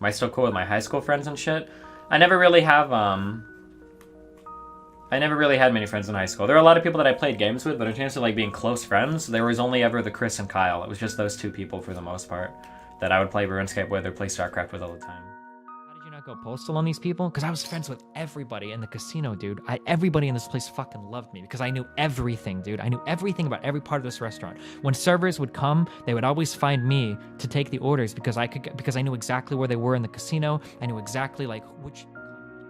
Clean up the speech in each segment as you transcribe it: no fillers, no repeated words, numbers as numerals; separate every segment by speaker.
Speaker 1: Am I still cool with my high school friends and shit? I never really have, I never really had many friends in high school. There were a lot of people that I played games with, but in terms of like being close friends, there was only ever the Chris and Kyle. It was just those two people for the most part that I would play RuneScape with or play StarCraft with all the time.
Speaker 2: How did you not go postal on these people? Because I was friends with everybody in the casino, dude. Everybody in this place fucking loved me because I knew everything, dude. I knew everything about every part of this restaurant. When servers would come, they would always find me to take the orders because I knew exactly where they were in the casino. I knew exactly like which.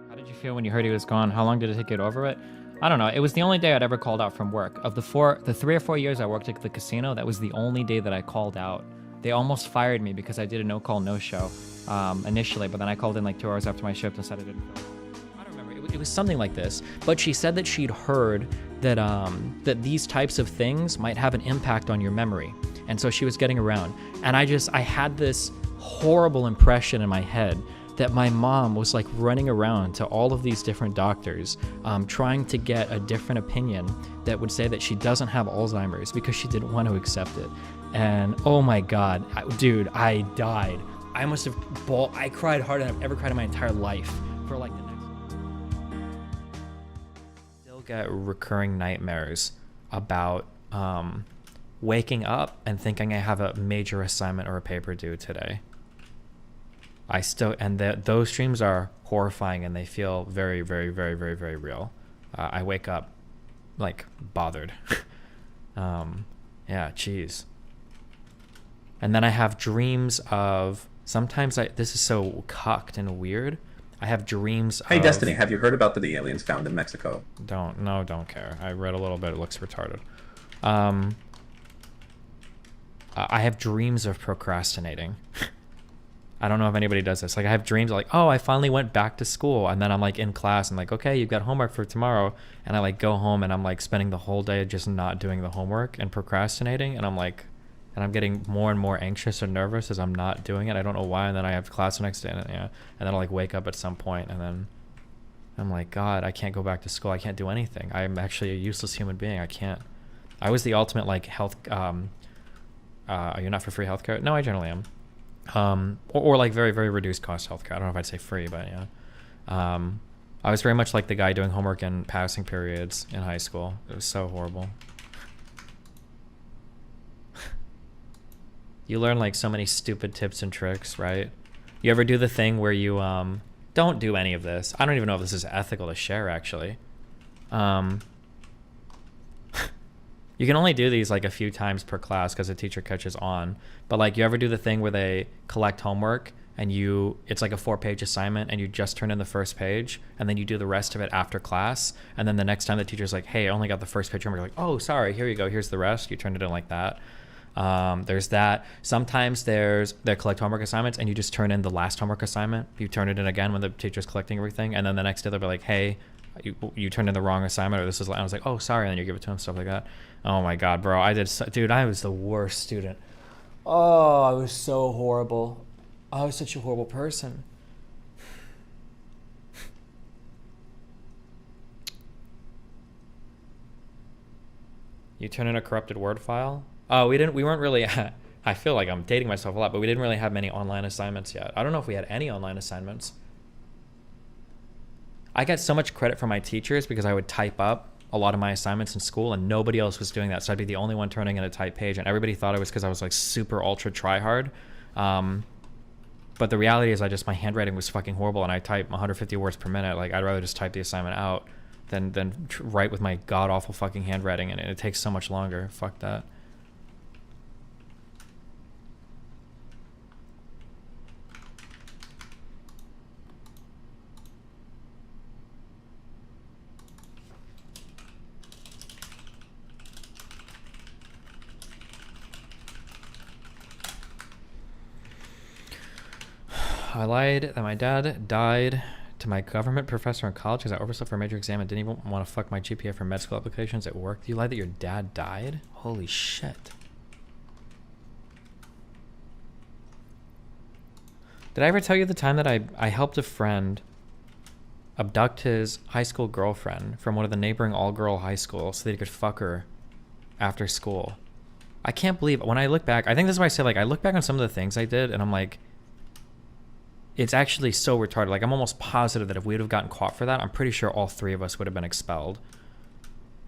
Speaker 2: How did you feel when you heard he was gone? How long did it take you to get over it? I don't know. It was the only day I'd ever called out from work. Of the 3 or 4 years I worked at the casino, that was the only day that I called out. They almost fired me because I did a no-call, no-show initially, but then I called in like 2 hours after my shift and said I didn't feel it. I don't remember. It was something like this. But she said that she'd heard that that these types of things might have an impact on your memory. And so she was getting around. And I had this horrible impression in my head that my mom was like running around to all of these different doctors trying to get a different opinion that would say that she doesn't have Alzheimer's because she didn't want to accept it. And oh my God, dude, I died. I must have I cried harder than I've ever cried in my entire life for like the next. Still get recurring nightmares about waking up and thinking I have a major assignment or a paper due today. Those dreams are horrifying and they feel very, very, very, very, very real. I wake up like bothered. Yeah, geez. And then I have dreams of, sometimes this is so cucked and weird. I have dreams
Speaker 3: Hey,
Speaker 2: of...
Speaker 3: Destiny, have you heard about the aliens found in Mexico?
Speaker 2: Don't care. I read a little bit. It looks retarded. I have dreams of procrastinating. I don't know if anybody does this. Like I have dreams like, oh, I finally went back to school. And then I'm like in class and like, okay, you've got homework for tomorrow. And I like go home and I'm like spending the whole day just not doing the homework and procrastinating. And I'm like, and I'm getting more and more anxious and nervous as I'm not doing it. I don't know why. And then I have class the next day and then I'll like wake up at some point and then I'm like, God, I can't go back to school. I can't do anything. I'm actually a useless human being. I was the ultimate like health, are you not for free healthcare? No, I generally am. Or like very, very reduced cost healthcare. I don't know if I'd say free, but yeah. I was very much like the guy doing homework in passing periods in high school. It was so horrible. You learn like so many stupid tips and tricks, right? You ever do the thing where you, don't do any of this. I don't even know if this is ethical to share actually. You can only do these like a few times per class because the teacher catches on. But like, you ever do the thing where they collect homework and it's like a 4-page assignment and you just turn in the first page and then you do the rest of it after class. And then the next time the teacher's like, hey, I only got the first page homework. You're like, oh, sorry, here you go. Here's the rest. You turned it in like that. There's that. Sometimes they collect homework assignments and you just turn in the last homework assignment. You turn it in again when the teacher's collecting everything. And then the next day they'll be like, hey, you turned in the wrong assignment, or this is, I was like, oh, sorry. And then you give it to him, stuff like that. Oh my God, bro. Dude, I was the worst student. Oh, I was so horrible. I was such a horrible person. You turn in a corrupted Word file? Oh, we weren't really, I feel like I'm dating myself a lot, but we didn't really have many online assignments yet. I don't know if we had any online assignments. I got so much credit from my teachers because I would type up a lot of my assignments in school and nobody else was doing that. So I'd be the only one turning in a typed page and everybody thought it was because I was like super ultra try hard. But the reality is my handwriting was fucking horrible and I type 150 words per minute. Like I'd rather just type the assignment out than write with my god awful fucking handwriting, and it takes so much longer. Fuck that. I lied that my dad died to my government professor in college because I overslept for a major exam and didn't even want to fuck my GPA for med school applications at work. You lied that your dad died? Holy shit. Did I ever tell you the time that I helped a friend abduct his high school girlfriend from one of the neighboring all-girl high schools so that he could fuck her after school? I can't believe, when I look back, I think this is why I say, like, I look back on some of the things I did and I'm like, It's actually so retarded. Like, I'm almost positive that if we would have gotten caught for that, I'm pretty sure all 3 of us would have been expelled.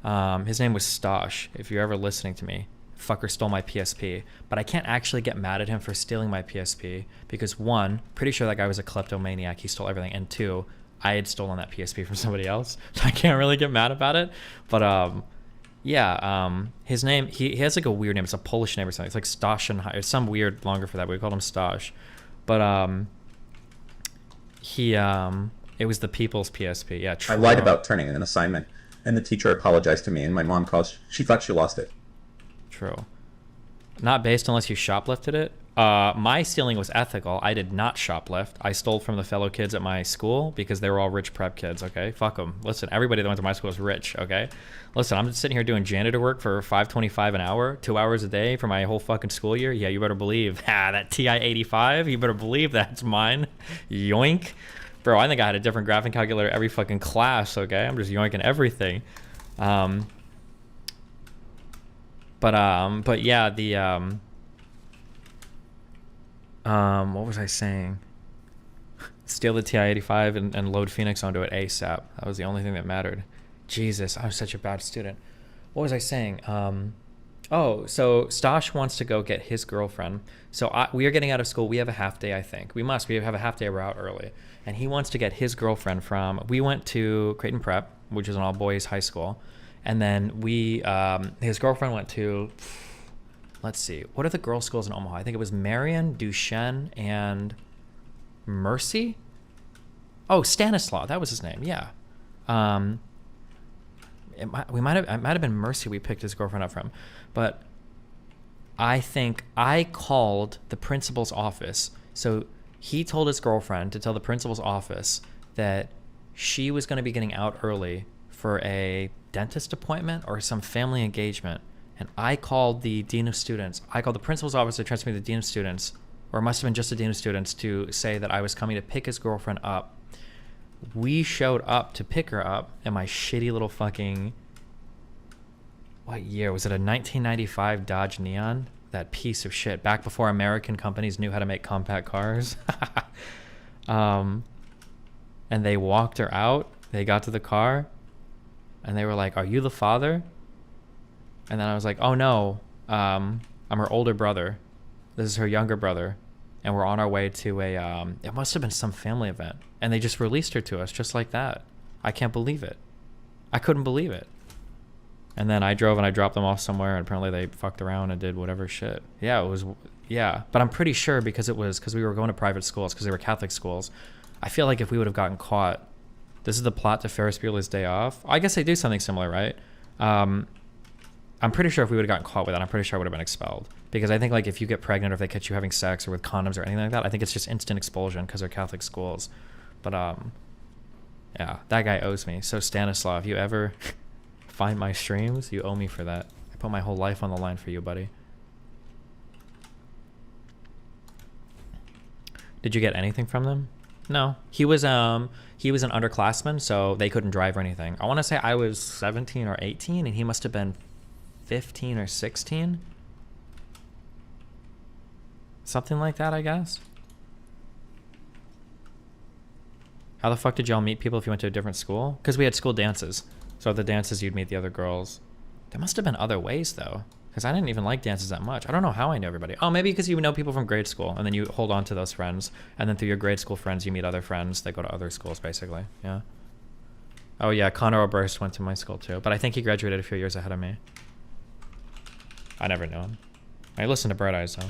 Speaker 2: His name was Stosh. If you're ever listening to me, fucker stole my PSP. But I can't actually get mad at him for stealing my PSP because 1, pretty sure that guy was a kleptomaniac. He stole everything. And 2, I had stolen that PSP from somebody else. So I can't really get mad about it. But his name, he has like a weird name. It's a Polish name or something. It's like Stosh. It's some weird longer for that. We called him Stosh. But it was the people's PSP. Yeah, true.
Speaker 3: I lied about turning in an assignment, and the teacher apologized to me, and my mom calls. She thought she lost it.
Speaker 2: True. Not based unless you shoplifted it. My stealing was ethical. I did not shoplift. I stole from the fellow kids at my school because they were all rich prep kids, okay? Fuck them. Listen, everybody that went to my school was rich, okay? Listen, I'm just sitting here doing janitor work for $5.25 an hour, 2 hours a day for my whole fucking school year. Yeah, you better believe. That TI-85, you better believe that's mine. Yoink. Bro, I think I had a different graphing calculator every fucking class, okay? I'm just yoinking everything. But yeah, what was I saying? Steal the TI-85 and load Phoenix onto it ASAP. That was the only thing that mattered. Jesus, I was such a bad student. What was I saying? So Stosh wants to go get his girlfriend. So we are getting out of school. We have a half day, I think. We have a half day. We're out early. And he wants to get his girlfriend we went to Creighton Prep, which is an all-boys high school. And then his girlfriend went to, let's see, what are the girls' schools in Omaha? I think it was Marion, Duchesne, and Mercy? Oh, Stanislaw, that was his name, yeah. It might have been Mercy we picked his girlfriend up from. But I think I called the principal's office. So he told his girlfriend to tell the principal's office that she was going to be getting out early for a dentist appointment or some family engagement. And I called the dean of students. I called the principal's office to transfer me to the dean of students, or it must have been just the dean of students, to say that I was coming to pick his girlfriend up. We showed up to pick her up in my shitty little fucking, what year? Was it a 1995 Dodge Neon? That piece of shit. Back before American companies knew how to make compact cars. And they walked her out. They got to the car. And they were like, "Are you the father?" And then I was like, "Oh no, I'm her older brother. This is her younger brother. And we're on our way to it must have been some family event. And they just released her to us just like that. I can't believe it. I couldn't believe it. And then I drove and I dropped them off somewhere, and apparently they fucked around and did whatever shit. Yeah, but I'm pretty sure because we were going to private schools, because they were Catholic schools. I feel like if we would have gotten caught, this is the plot to Ferris Bueller's Day Off. I guess they do something similar, right? I'm pretty sure if we would have gotten caught with that, I'm pretty sure I would have been expelled. Because I think like if you get pregnant or if they catch you having sex or with condoms or anything like that, I think it's just instant expulsion because they're Catholic schools. But yeah, that guy owes me. So Stanislaw, if you ever find my streams, you owe me for that. I put my whole life on the line for you, buddy. Did you get anything from them? No. He was an underclassman, so they couldn't drive or anything. I want to say I was 17 or 18, and he must have been 15 or 16. Something like that, I guess. How the fuck did y'all meet people if you went to a different school? Because we had school dances. So at the dances, you'd meet the other girls. There must have been other ways, though. Because I didn't even like dances that much. I don't know how I knew everybody. Oh, maybe because you know people from grade school, and then you hold on to those friends. And then through your grade school friends, you meet other friends that go to other schools, basically. Yeah. Oh, yeah, Connor Oberst went to my school, too. But I think he graduated a few years ahead of me. I never knew him. I listened to Bright Eyes, though.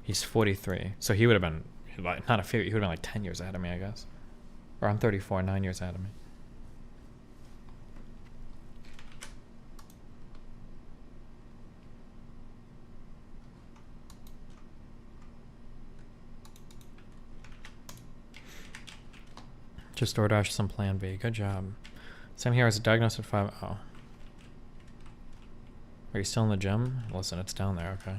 Speaker 2: He's 43. So he would have been, like, not a few, he would have been like 10 years ahead of me, I guess. Or I'm 34, 9 years ahead of me. Just DoorDash some Plan B. Good job. Same here as a diagnosis at 5. Oh. Are you still in the gym? Listen, it's down there, okay.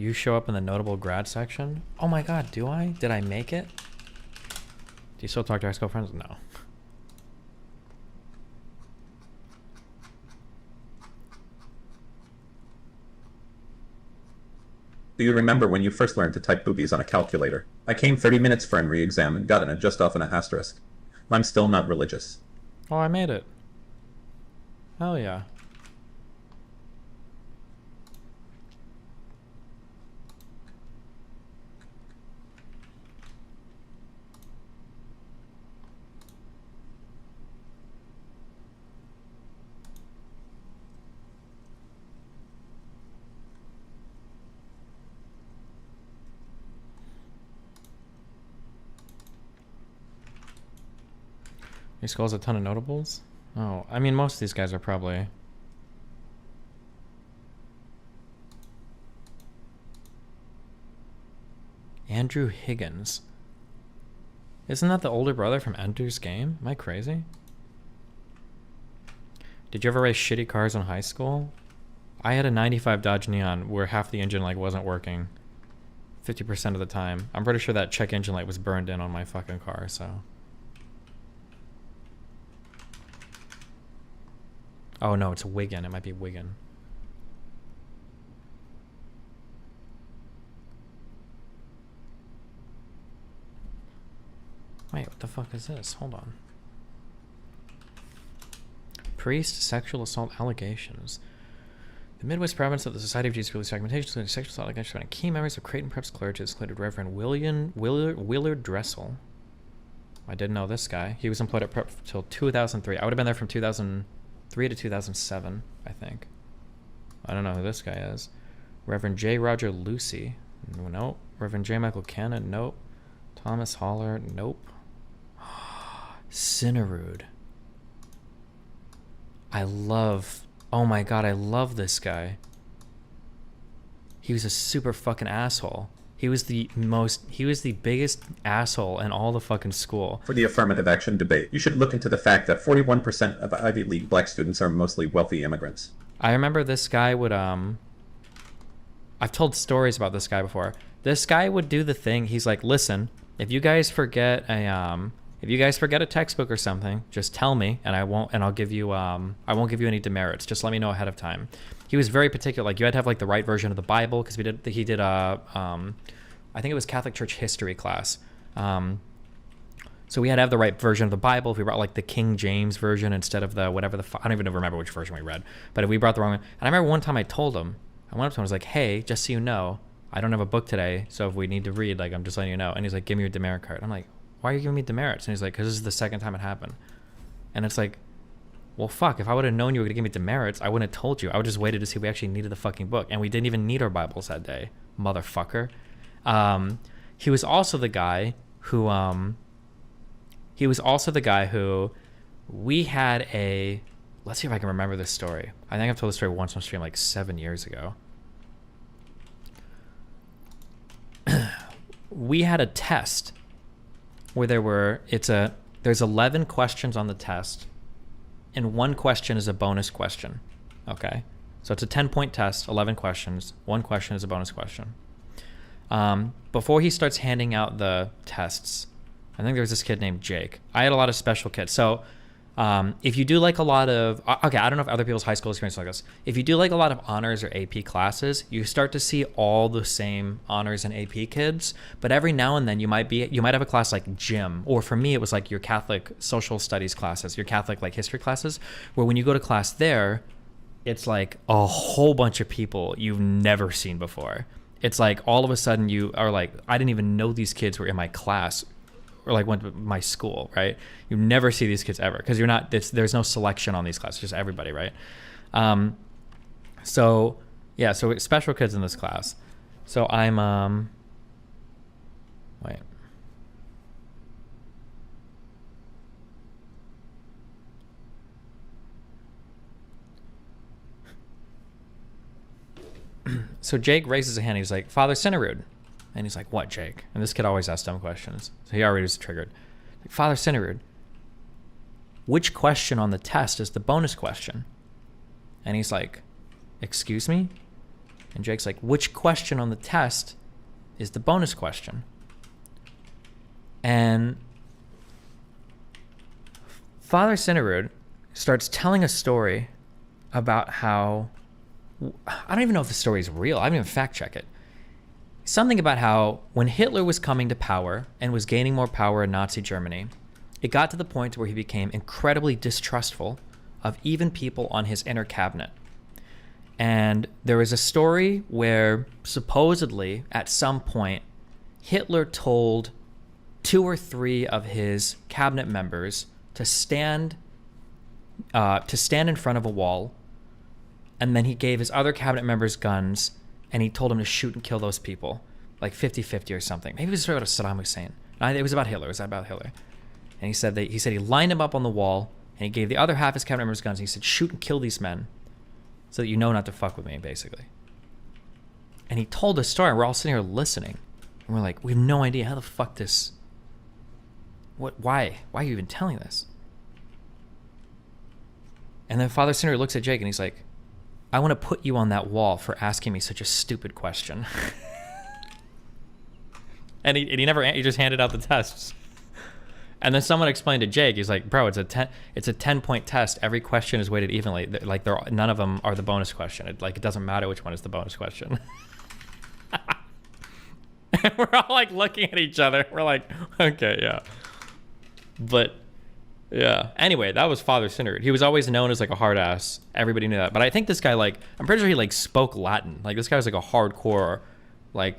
Speaker 2: You show up in the notable grad section? Oh my god, do I? Did I make it? Do you still talk to high school friends? No.
Speaker 3: Do you remember when you first learned to type boobies on a calculator? I came 30 minutes for an re-exam and got an just off an asterisk. I'm still not religious.
Speaker 2: Oh, I made it. Hell yeah. Your school has a ton of notables? Oh, I mean, most of these guys are probably... Andrew Higgins. Isn't that the older brother from Ender's Game? Am I crazy? Did you ever race shitty cars in high school? I had a 95 Dodge Neon where half the engine light wasn't working 50% of the time. I'm pretty sure that check engine light was burned in on my fucking car, so... Oh no, it's Wigan. It might be Wigan. Wait, what the fuck is this? Hold on. Priest sexual assault allegations. The Midwest province of the Society of Jesus released documentations including sexual assault allegations by key members of Creighton Prep's clergy, included Reverend Willard Dressel. I didn't know this guy. He was employed at Prep until 2003. I would have been there from 2003 to 2007, I think. I don't know who this guy is. Reverend J. Roger Lucy. Nope. Reverend J. Michael Cannon. Nope. Thomas Haller. Nope. Cinerude. Oh my god, I love this guy. He was a super fucking asshole. He was the biggest asshole in all the fucking school.
Speaker 3: For the affirmative action debate, you should look into the fact that 41% of Ivy League black students are mostly wealthy immigrants.
Speaker 2: I remember this guy would, I've told stories about this guy before. This guy would do the thing, he's like, listen, if you guys forget a textbook or something, just tell me and I'll give you, I won't give you any demerits. Just let me know ahead of time. He was very particular. Like you had to have like the right version of the Bible because he did I think it was Catholic Church history class. So we had to have the right version of the Bible. If we brought like the King James version instead of the whatever I don't even remember which version we read. But if we brought the wrong one, and I remember one time I went up to him, I was like, hey, just so you know, I don't have a book today, so if we need to read, like I'm just letting you know. And he's like, give me your demerit card. I'm like, why are you giving me demerits? And he's like, because this is the second time it happened. And it's like, well, fuck, if I would have known you were going to give me demerits, I wouldn't have told you. I would just waited to see if we actually needed the fucking book. And we didn't even need our Bibles that day, motherfucker. He was also the guy who, we had a, let's see if I can remember this story. I think I've told this story once on stream like 7 years ago. We had a test where there's 11 questions on the test and one question is a bonus question. Okay. So it's a 10-point test, 11 questions. One question is a bonus question. Before he starts handing out the tests, I think there was this kid named Jake. I had a lot of special kids. So if you do like a lot of, okay, I don't know if other people's high school experience like this. If you do like a lot of honors or AP classes, you start to see all the same honors and AP kids. But every now and then you might have a class like gym, or for me it was like your Catholic social studies classes, your Catholic like history classes, where when you go to class there, it's like a whole bunch of people you've never seen before. It's like all of a sudden you are like, I didn't even know these kids were in my class. Or like went to my school, right? You never see these kids ever because there's no selection on these classes, just everybody, right? So special kids in this class. So I'm wait. So Jake raises a hand. He's like, Father Cinerude. And he's like, what, Jake? And this kid always asks dumb questions. So he already was triggered. Like, Father Cinerude, which question on the test is the bonus question? And he's like, excuse me? And Jake's like, which question on the test is the bonus question? And Father Cinderud starts telling a story about how, I don't even know if the story is real. I haven't even fact check it. Something about how when Hitler was coming to power and was gaining more power in Nazi Germany, it got to the point where he became incredibly distrustful of even people on his inner cabinet. And there was a story where supposedly at some point Hitler told 2 or 3 of his cabinet members to stand in front of a wall, and then he gave his other cabinet members guns, and he told them to shoot and kill those people, like 50-50 or something. Maybe it was about Saddam Hussein. It was about Hitler. It was about Hitler. And he said he lined them up on the wall, and he gave the other half his cabinet members guns, and he said, shoot and kill these men, so that you know not to fuck with me, basically. And he told this story, and we're all sitting here listening, and we're like, we have no idea how the fuck this. Why are you even telling this? And then Father Cinder looks at Jake and he's like, I want to put you on that wall for asking me such a stupid question. and he just handed out the tests. And then someone explained to Jake, he's like, bro, it's a 10-point test. Every question is weighted evenly. Like none of them are the bonus question. It doesn't matter which one is the bonus question. And we're all like looking at each other. We're like, okay, yeah. But yeah. Anyway, that was Father Cinderud. He was always known as like a hard ass. Everybody knew that. But I think this guy, like, I'm pretty sure he like spoke Latin. Like this guy was like a hardcore, yeah,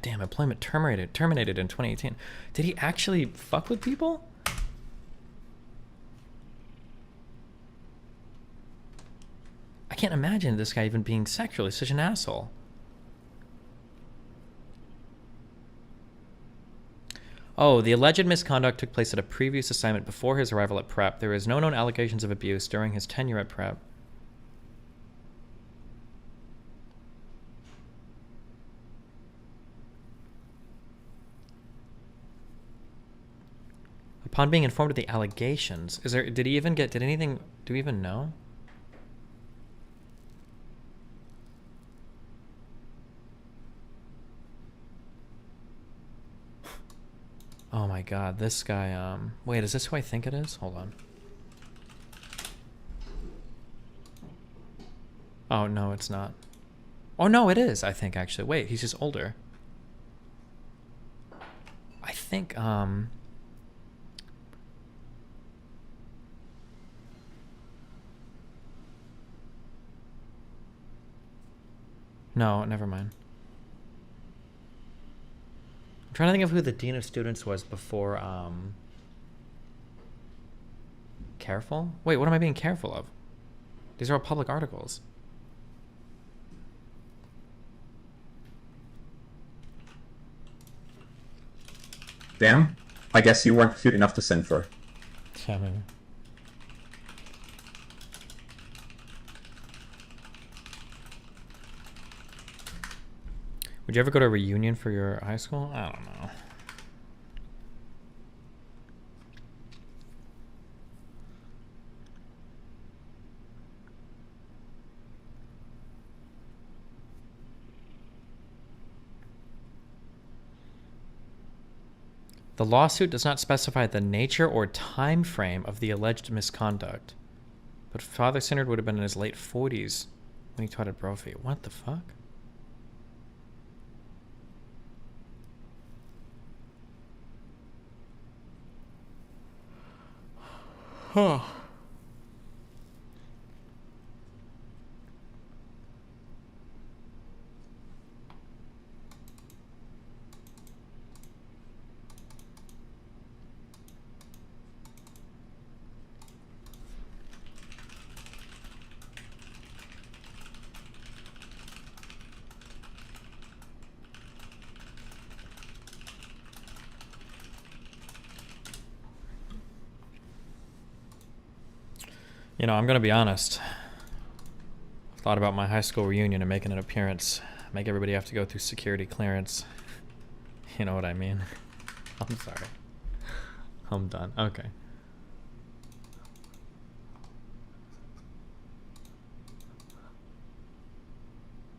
Speaker 2: damn, employment terminated in 2018. Did he actually fuck with people? I can't imagine this guy even being sexual. He's such an asshole. Oh, the alleged misconduct took place at a previous assignment before his arrival at prep. There is no known allegations of abuse during his tenure at prep. Upon being informed of the allegations, did we even know? Oh my god, this guy, wait, is this who I think it is? Hold on. Oh, no, it's not. Oh, no, it is, I think, actually. Wait, he's just older. I think, no, never mind. I'm trying to think of who the Dean of Students was before, Careful? Wait, what am I being careful of? These are all public articles.
Speaker 3: Damn, I guess you weren't cute enough to send for.
Speaker 2: Yeah, maybe. Would you ever go to a reunion for your high school? I don't know. The lawsuit does not specify the nature or time frame of the alleged misconduct, but Father Cinderud would have been in his late 40s when he taught at Brophy. What the fuck? Huh. You know, I'm gonna be honest. I've thought about my high school reunion and making an appearance. Make everybody have to go through security clearance. You know what I mean? I'm sorry. I'm done. Okay.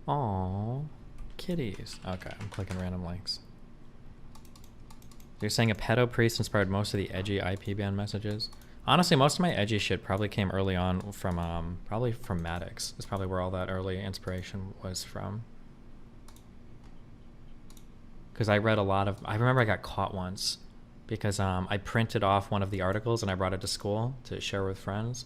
Speaker 1: Aww. Kitties. Okay, I'm clicking random links. You're saying a pedo priest inspired most of the edgy IP ban messages? Honestly, most of my edgy shit probably came early on from, probably from Maddox. That's probably where all that early inspiration was from. Because I read a lot of, I remember I got caught once because I printed off one of the articles and I brought it to school to share with friends.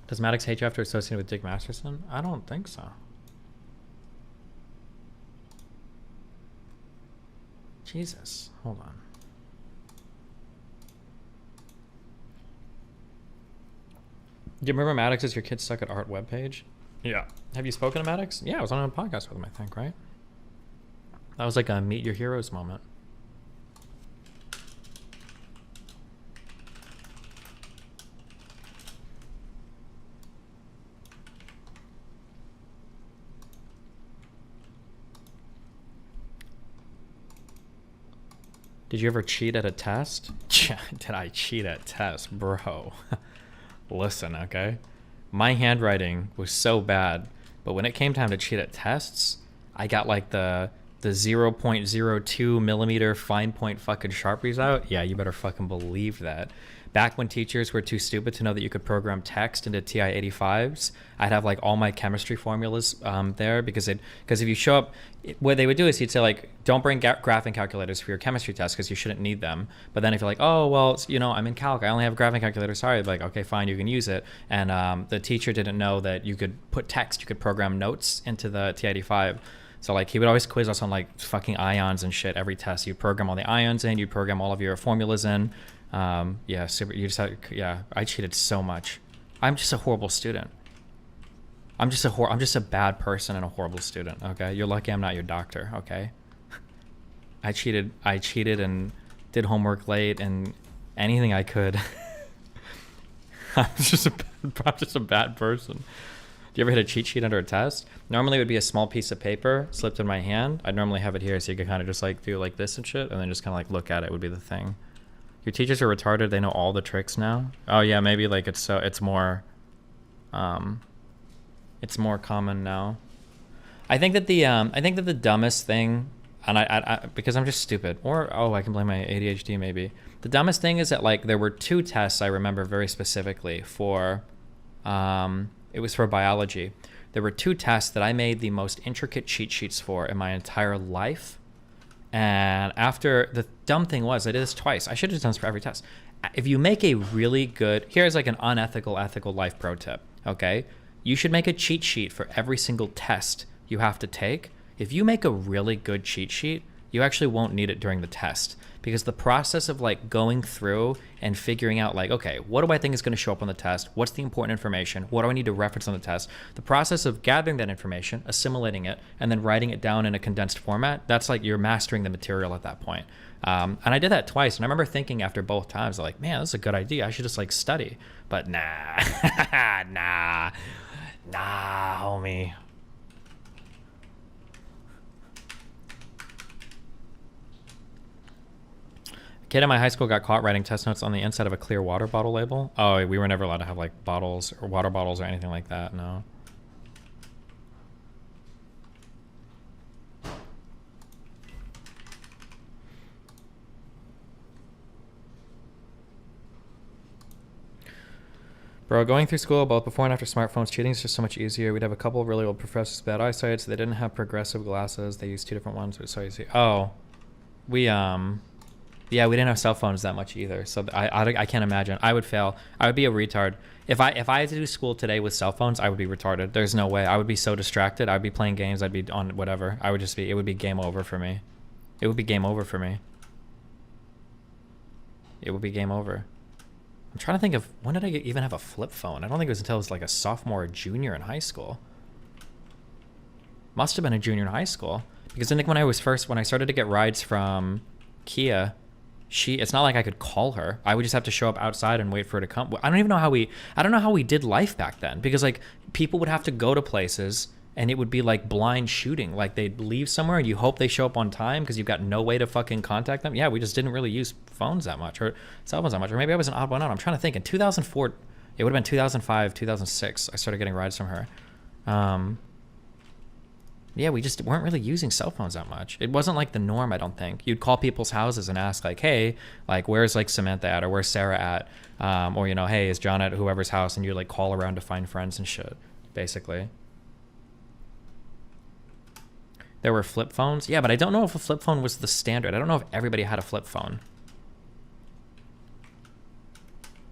Speaker 1: Does Maddox hate you after associating with Dick Masterson? I don't think so. Jesus, hold on. Do you remember Maddox as your Kids Suck at Art webpage? Yeah. Have you spoken to Maddox? Yeah, I was on a podcast with him, I think, right? That was like a meet your heroes moment. Did you ever cheat at a test? Did I cheat at tests? Bro. Listen, okay? My handwriting was so bad, but when it came time to cheat at tests, I got like the 0.02 millimeter fine point fucking Sharpies out. Yeah, you better fucking believe that. Back when teachers were too stupid to know that you could program text into TI-85s, I'd have like all my chemistry formulas there because if you show up, what they would do is he'd say like, don't bring graphing calculators for your chemistry test because you shouldn't need them. But then if you're like, oh, well, you know, I'm in calc, I only have a graphing calculator, sorry, like, okay, fine, you can use it. And the teacher didn't know that you could put text, you could program notes into the TI-85. So like he would always quiz us on like fucking ions and shit every test. You program all the ions in, you program all of your formulas in. Yeah, super. You just had, yeah. I cheated so much. I'm just a horrible student. I'm just a bad person and a horrible student. Okay, you're lucky I'm not your doctor. Okay. I cheated and did homework late and anything I could. I'm just a bad person. Do you ever hit a cheat sheet under a test? Normally it would be a small piece of paper slipped in my hand. I'd normally have it here so you could kind of just like do like this and shit and then just kind of like look at it would be the thing. Your teachers are retarded. They know all the tricks now. Oh yeah, maybe like it's more common now. I think that the dumbest thing, and I because I'm just stupid, or I can blame my ADHD maybe. The dumbest thing is that like there were two tests I remember very specifically for, it was for biology. There were two tests that I made the most intricate cheat sheets for in my entire life. And after, the dumb thing was, I did this twice. I should have done this for every test. If you make a really good, here's like an ethical life pro tip, okay? You should make a cheat sheet for every single test you have to take. If you make a really good cheat sheet, you actually won't need it during the test. Because the process of like going through and figuring out like, okay, what do I think is going to show up on the test? What's the important information? What do I need to reference on the test? The process of gathering that information, assimilating it, and then writing it down in a condensed format, that's like you're mastering the material at that point. And I did that twice. And I remember thinking after both times, like, man, this is a good idea. I should just like study. But nah, nah, homie. Kid in my high school got caught writing test notes on the inside of a clear water bottle label. Oh, we were never allowed to have like bottles or water bottles or anything like that. No. Bro, going through school both before and after smartphones, cheating is just so much easier. We'd have a couple of really old professors with bad eyesight, so they didn't have progressive glasses. They used two different ones, which so easy. Oh, yeah, we didn't have cell phones that much either, so I can't imagine. I would fail. I would be a retard. If I had to do school today with cell phones, I would be retarded. There's no way. I would be so distracted. I would be playing games. I'd be on whatever. It would be game over for me. It would be game over for me. It would be game over. I'm trying to think of, when did I even have a flip phone? I don't think it was until I was like a sophomore or junior in high school. Must have been a junior in high school. Because I think when I started to get rides from Kia, it's not like I could call her. I would just have to show up outside and wait for her to come. I don't know how we did life back then, because like people would have to go to places and it would be like blind shooting. Like they'd leave somewhere and you hope they show up on time because you've got no way to fucking contact them. Yeah, we just didn't really use phones that much or cell phones that much. Or maybe I was an odd one out. I'm trying to think. In 2004, it would have been 2005, 2006. I started getting rides from her. Yeah, we just weren't really using cell phones that much. It wasn't like the norm, I don't think. You'd call people's houses and ask like, hey, like where's like Samantha at, or where's Sarah at? Or, you know, hey, is John at whoever's house? And you like call around to find friends and shit, basically. There were flip phones. Yeah, but I don't know if a flip phone was the standard. I don't know if everybody had a flip phone.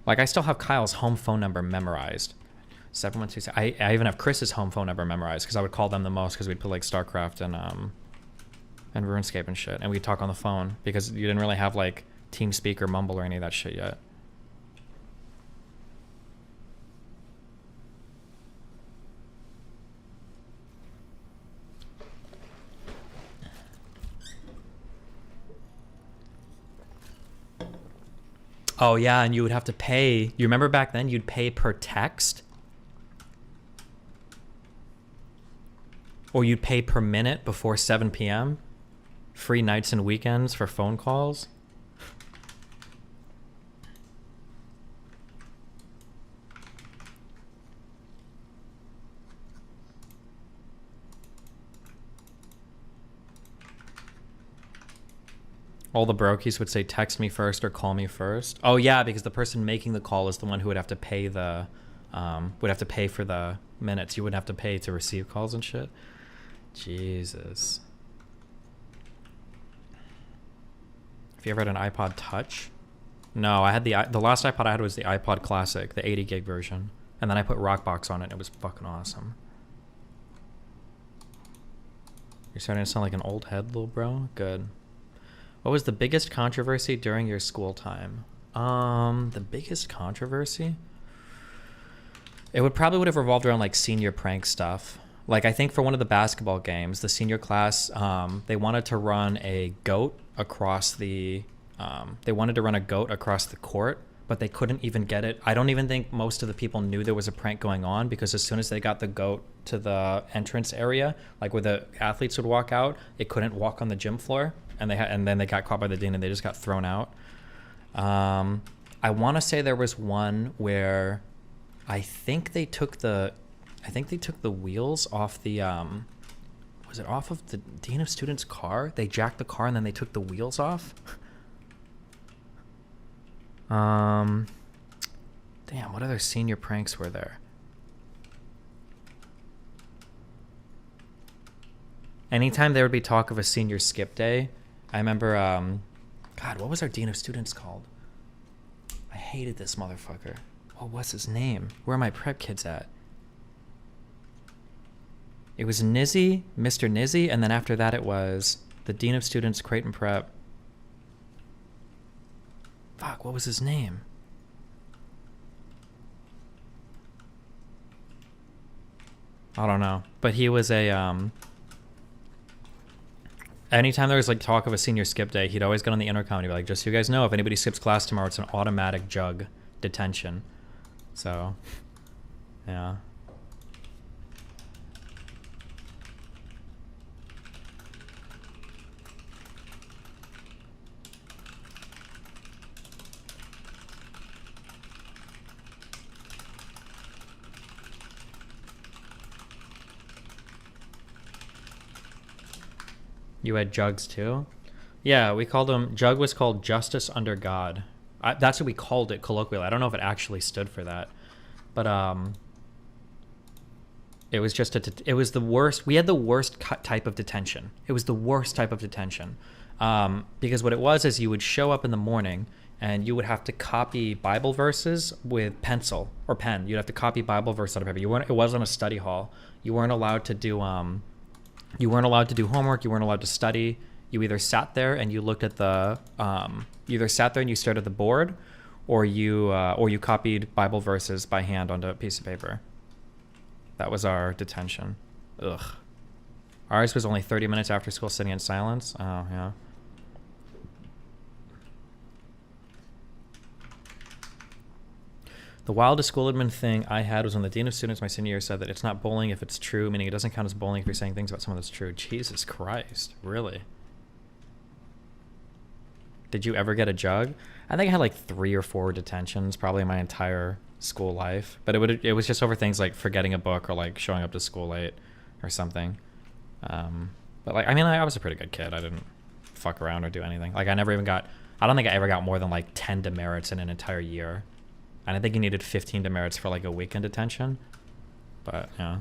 Speaker 1: Like I still have Kyle's home phone number memorized. 712. I even have Chris's home phone number memorized because I would call them the most because we'd play like StarCraft and RuneScape and shit, and we'd talk on the phone because you didn't really have like TeamSpeak or Mumble or any of that shit yet. Oh yeah, and you would have to pay. You remember back then you'd pay per text? Or you'd pay per minute before 7 p.m. Free nights and weekends for phone calls. All the brokies would say text me first or call me first. Oh yeah, because the person making the call is the one who would have to pay the for the minutes. You wouldn't have to pay to receive calls and shit. Jesus. Have you ever had an iPod Touch? No, I had the last iPod I had was the iPod Classic, the 80 gig version. And then I put Rockbox on it and it was fucking awesome. You're starting to sound like an old head, little bro. Good. What was the biggest controversy during your school time? The biggest controversy? It would have revolved around like senior prank stuff. Like I think for one of the basketball games, the senior class, they wanted to run a goat across the court, but they couldn't even get it. I don't even think most of the people knew there was a prank going on because as soon as they got the goat to the entrance area, like where the athletes would walk out, it couldn't walk on the gym floor, and then they got caught by the dean and they just got thrown out. I want to say there was one where I think they took the wheels off the was it off of the dean of students' car? They jacked the car and then they took the wheels off. Damn, what other senior pranks were there? Anytime there would be talk of a senior skip day, I remember, God, what was our dean of students called? I hated this motherfucker. What was his name? Where are my prep kids at? It was Nizzy, Mr. Nizzy, and then after that it was the dean of students, Creighton Prep. Fuck, what was his name? I don't know. But he was a, anytime there was like talk of a senior skip day, he'd always get on the intercom and he'd be like, just so you guys know, if anybody skips class tomorrow, it's an automatic jug detention. So, yeah. You had jugs too? Yeah, we called them, jug was called Justice Under God. That's what we called it colloquially. I don't know if it actually stood for that. But it was just, it was the worst. We had the worst type of detention. It was the worst type of detention. Because what it was is you would show up in the morning and you would have to copy Bible verses with pencil or pen. You'd have to copy Bible verse out of paper. It wasn't a study hall. You weren't allowed to do homework. You weren't allowed to study. You either sat there and you looked at the, you either sat there and you stared at the board, or you copied Bible verses by hand onto a piece of paper. That was our detention. Ugh. Ours was only 30 minutes after school sitting in silence. Oh, yeah. The wildest school admin thing I had was when the dean of students my senior year said that it's not bullying if it's true, meaning it doesn't count as bullying if you're saying things about someone that's true. Jesus Christ, really? Did you ever get a jug? I think I had like 3 or 4 detentions probably my entire school life, but it was just over things like forgetting a book or like showing up to school late or something. But like, I mean, I was a pretty good kid. I didn't fuck around or do anything. Like I don't think I ever got more than like 10 demerits in an entire year. And I think you needed 15 demerits for like a weekend detention. But yeah.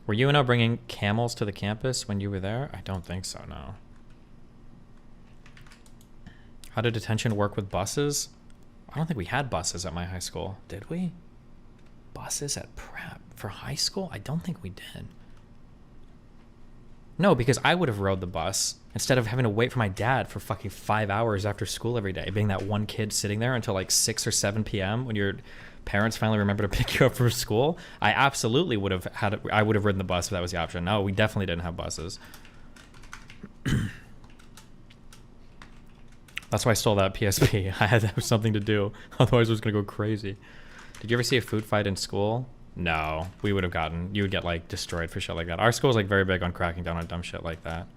Speaker 1: Were you and I bringing camels to the campus when you were there? I don't think so, no. How did detention work with buses? I don't think we had buses at my high school. Did we? Buses at prep for high school? I don't think we did. No, because I would have rode the bus instead of having to wait for my dad for fucking 5 hours after school every day, being that one kid sitting there until like 6 or 7 p.m. when your parents finally remember to pick you up from school. I absolutely would have I would have ridden the bus if that was the option. No, we definitely didn't have buses. That's why I stole that PSP. I had to have something to do. Otherwise I was going to go crazy. Did you ever see a food fight in school? No, you would get like destroyed for shit like that. Our school was like very big on cracking down on dumb shit like that.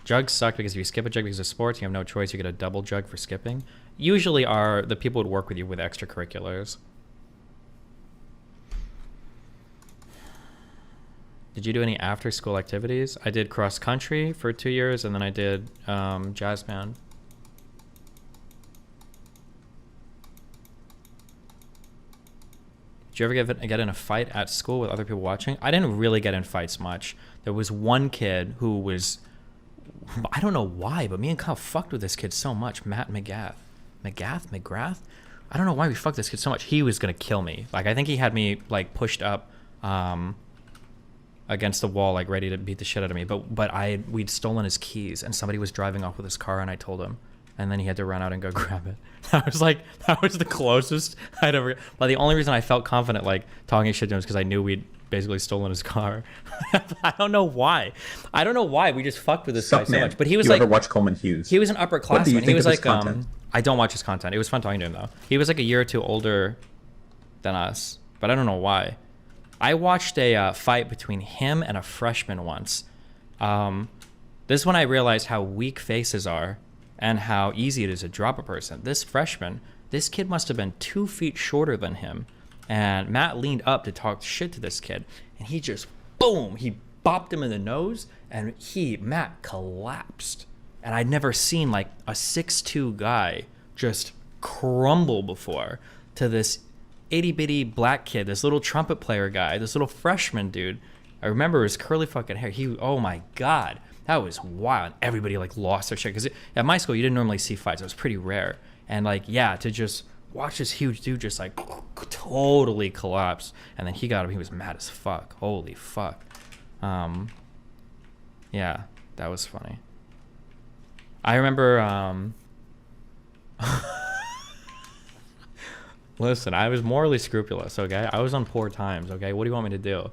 Speaker 1: Jugs suck because if you skip a jug because of sports, you have no choice. You get a double jug for skipping. Usually the people would work with you with extracurriculars. Did you do any after school activities? I did cross country for 2 years and then I did jazz band. Did you ever get in a fight at school with other people watching? I didn't really get in fights much. There was one kid who was, I don't know why, but me and Kyle fucked with this kid so much. Matt McGrath? I don't know why we fucked this kid so much. He was going to kill me. Like, I think he had me like pushed up against the wall, like ready to beat the shit out of me. But we'd stolen his keys and somebody was driving off with his car and I told him. And then he had to run out and go grab it. That was the closest I'd ever. But the only reason I felt confident like talking shit to him is because I knew we'd basically stolen his car. I don't know why. We just fucked with this guy so much. But he was
Speaker 3: you
Speaker 1: like.
Speaker 3: You ever watch Coleman Hughes?
Speaker 1: He was an upperclassman. He was like.
Speaker 3: Content?
Speaker 1: I don't watch his content. It was fun talking to him though. He was like a year or two older than us, but I don't know why. I watched a fight between him and a freshman once. This is when I realized how weak faces are. And how easy it is to drop a person. This kid must have been 2 feet shorter than him. And Matt leaned up to talk shit to this kid. And he just, boom, he bopped him in the nose. And Matt collapsed. And I'd never seen like a 6'2" guy just crumble before to this itty bitty black kid, this little trumpet player guy, this little freshman dude. I remember his curly fucking hair. Oh my God. That was wild. Everybody like lost their shit because at my school you didn't normally see fights. It was pretty rare. And like to just watch this huge dude just like totally collapse. And then he got him. He was mad as fuck. Holy fuck. Yeah, that was funny. I remember. Listen, I was morally scrupulous. Okay, I was on poor times. Okay, what do you want me to do?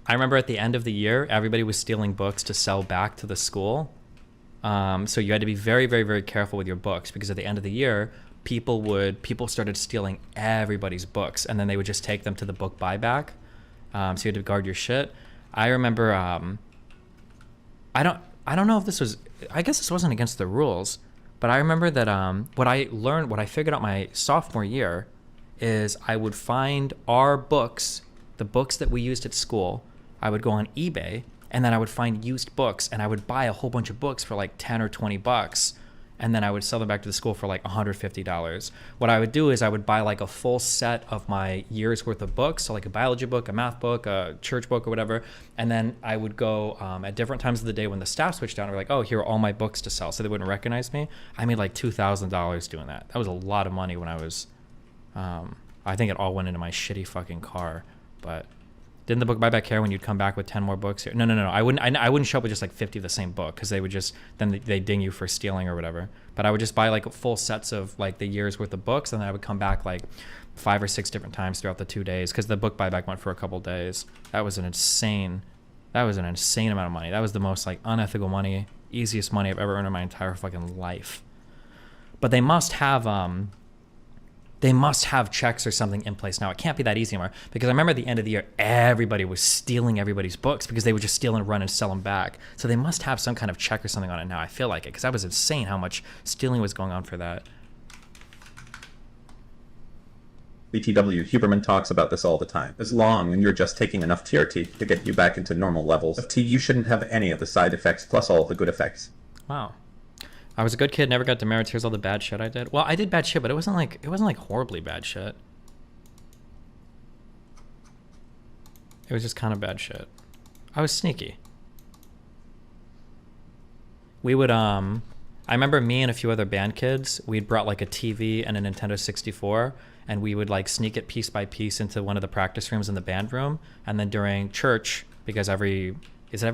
Speaker 1: I remember at the end of the year, everybody was stealing books to sell back to the school. So you had to be very, very, very careful with your books because at the end of the year, people started stealing everybody's books and then they would just take them to the book buyback. So you had to guard your shit. I remember, I don't know if this was, I guess this wasn't against the rules, but I remember that what I figured out my sophomore year is I would find our books, the books that we used at school. I would go on eBay and then I would find used books and I would buy a whole bunch of books for like 10 or 20 bucks. And then I would sell them back to the school for like $150. What I would do is I would buy like a full set of my year's worth of books. So like a biology book, a math book, a church book or whatever. And then I would go at different times of the day when the staff switched down, and were like, oh, here are all my books to sell. So they wouldn't recognize me. I made like $2,000 doing that. That was a lot of money when I was, I think it all went into my shitty fucking car. But didn't the book buyback care when you'd come back with 10 more books? No. I wouldn't show up with just like 50 of the same book because they would just, then they ding you for stealing or whatever. But I would just buy like full sets of like the year's worth of books, and then I would come back like 5 or 6 different times throughout the 2 days because the book buyback went for a couple days. That was an insane amount of money. That was the most like unethical money easiest money I've ever earned in my entire fucking life. But they must have checks or something in place now. It can't be that easy anymore, because I remember at the end of the year, everybody was stealing everybody's books because they would just steal and run and sell them back. So they must have some kind of check or something on it now. I feel like it, because that was insane how much stealing was going on for that.
Speaker 3: BTW, Huberman talks about this all the time. As long as you're just taking enough TRT to get you back into normal levels of T, you shouldn't have any of the side effects plus all of the good effects.
Speaker 1: Wow. I was a good kid, never got demerits. Here's all the bad shit I did. Well, I did bad shit, but it wasn't like horribly bad shit. It was just kind of bad shit. I was sneaky. We would I remember me and a few other band kids, we'd brought like a TV and a Nintendo 64, and we would like sneak it piece by piece into one of the practice rooms in the band room, and then during church, because every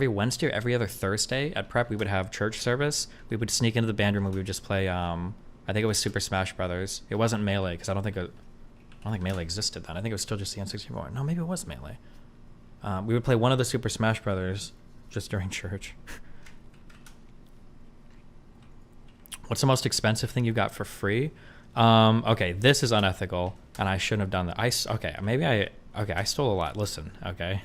Speaker 1: Wednesday or every other Thursday at prep we would have church service, we would sneak into the band room and we would just play I think it was Super Smash Brothers. It wasn't Melee, because I don't think Melee existed then. I think it was still just the N64. No, maybe it was Melee. We would play one of the Super Smash Brothers just during church. What's the most expensive thing you got for free? Okay, this is unethical, and I shouldn't have done that. I stole a lot. Listen, okay.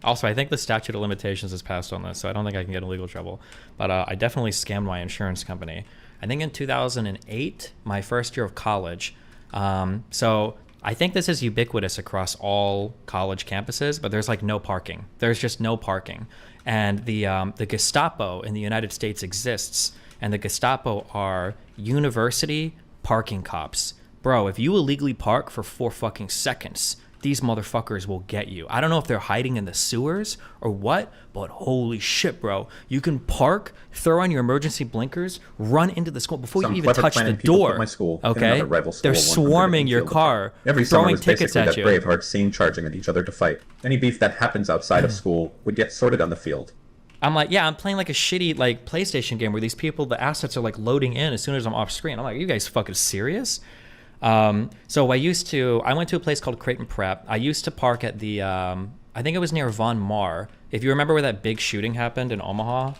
Speaker 1: Also, I think the statute of limitations is passed on this, so I don't think I can get in legal trouble. But I definitely scammed my insurance company. I think in 2008, my first year of college. So I think this is ubiquitous across all college campuses, but there's like no parking. There's just no parking. And the Gestapo in the United States exists, and the Gestapo are university parking cops. Bro, if you illegally park for 4 fucking seconds, these motherfuckers will get you. I don't know if they're hiding in the sewers or what, but holy shit, bro. You can park, throw on your emergency blinkers, run into the school before you even touch the door.
Speaker 3: My school
Speaker 1: okay? They're swarming your car,
Speaker 3: every summer
Speaker 1: throwing
Speaker 3: was
Speaker 1: tickets
Speaker 3: basically
Speaker 1: at
Speaker 3: that
Speaker 1: you.
Speaker 3: Braveheart scene charging at each other to fight. Any beef that happens outside of school would get sorted on the field.
Speaker 1: I'm like, yeah, I'm playing like a shitty like PlayStation game where these people, the assets are like loading in as soon as I'm off screen. I'm like, are you guys fucking serious? So I went to a place called Creighton Prep. I used to park at the, I think it was near Von Mar. If you remember where that big shooting happened in Omaha,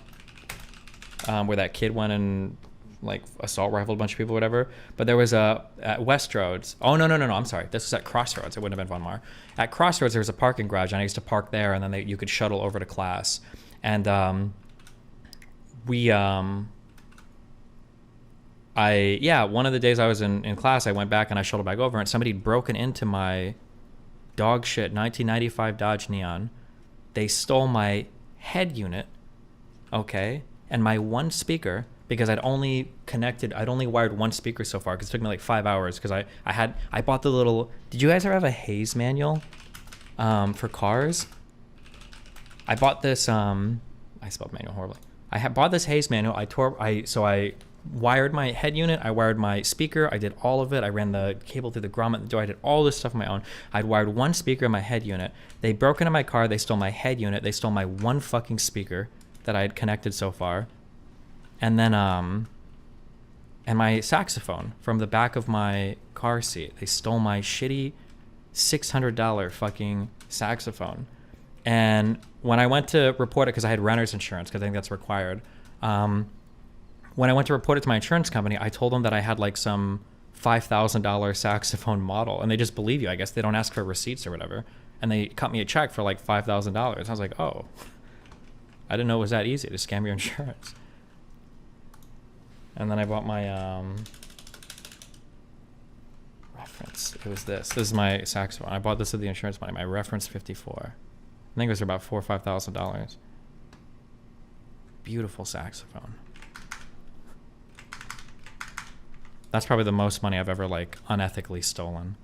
Speaker 1: where that kid went and like assault rifled a bunch of people or whatever. But there was at Westroads. Oh, no, I'm sorry. This was at Crossroads. It wouldn't have been Von Mar. At Crossroads, there was a parking garage, and I used to park there, and then you could shuttle over to class. And one of the days I was in class, I went back and I shuttled back over, and somebody had broken into my dog shit 1995 Dodge Neon. They stole my head unit, okay, and my one speaker, because I'd only wired one speaker so far, because it took me like 5 hours, because I bought the little, did you guys ever have a Hayes manual for cars? I bought this, I spelled manual horribly. I bought this Hayes manual. I wired my head unit, I wired my speaker, I did all of it. I ran the cable through the grommet, the door, I did all this stuff on my own. I'd wired one speaker in my head unit. They broke into my car, they stole my head unit, they stole my one fucking speaker that I had connected so far. And then, and my saxophone from the back of my car seat. They stole my shitty $600 fucking saxophone. And when I went to report it, because I had renter's insurance, because I think that's required, when I went to report it to my insurance company, I told them that I had like some $5,000 saxophone model, and they just believe you. I guess they don't ask for receipts or whatever. And they cut me a check for like $5,000. I was like, oh, I didn't know it was that easy to scam your insurance. And then I bought my reference. It was this. This is my saxophone. I bought this with the insurance money. My reference 54. I think it was about $4,000 or $5,000. Beautiful saxophone. That's probably the most money I've ever like unethically stolen.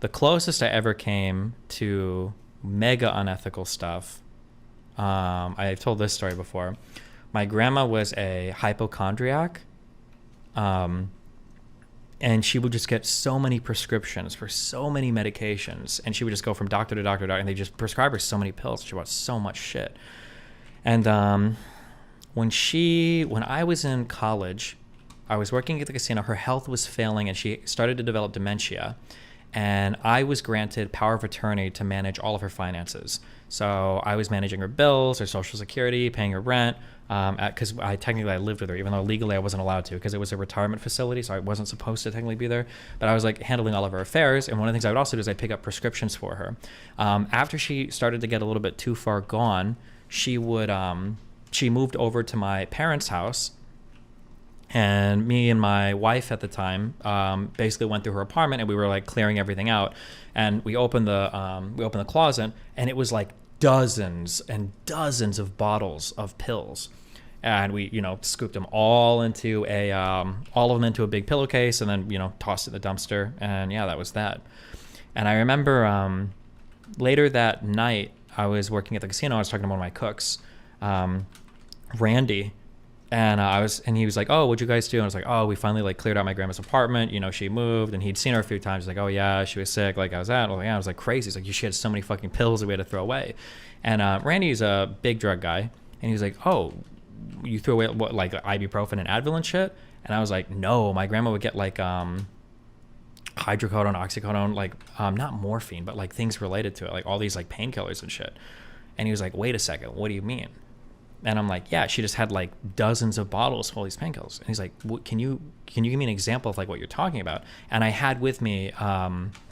Speaker 1: The closest I ever came to mega unethical stuff, I've told this story before. My grandma was a hypochondriac, and she would just get so many prescriptions for so many medications, and she would just go from doctor to doctor to doctor, and they just prescribe her so many pills. She bought so much shit. And when I was in college, I was working at the casino. Her health was failing, and she started to develop dementia. and I was granted power of attorney to manage all of her finances. So I was managing her bills, her social security, paying her rent, because I lived with her, even though legally I wasn't allowed to, because it was a retirement facility, so I wasn't supposed to technically be there. But I was like handling all of her affairs, and one of the things I would also do is I'd pick up prescriptions for her. After she started to get a little bit too far gone, she moved over to my parents' house. And me and my wife at the time basically went through her apartment, and we were like clearing everything out. And we opened the closet, and it was like dozens and dozens of bottles of pills. And we, scooped them all into all of them into a big pillowcase, and then, tossed it in the dumpster. And yeah, that was that. And I remember later that night, I was working at the casino. I was talking to one of my cooks, Randy. And he was like, "Oh, what'd you guys do?" And I was like, "Oh, we finally like cleared out my grandma's apartment. She moved, and he'd seen her a few times. He's like, "Oh yeah, she was sick. Like, I was at." Yeah, I was like, crazy. He's like, "She had so many fucking pills that we had to throw away." And Randy's a big drug guy, and he was like, "Oh, you threw away what, like ibuprofen and Advil and shit?" And I was like, "No, my grandma would get like hydrocodone, oxycodone, like not morphine, but like things related to it, like all these like painkillers and shit." And he was like, "Wait a second, what do you mean?" And I'm like, "Yeah, she just had like dozens of bottles full of these painkillers." And he's like, "Can you give me an example of like what you're talking about?" And I had with me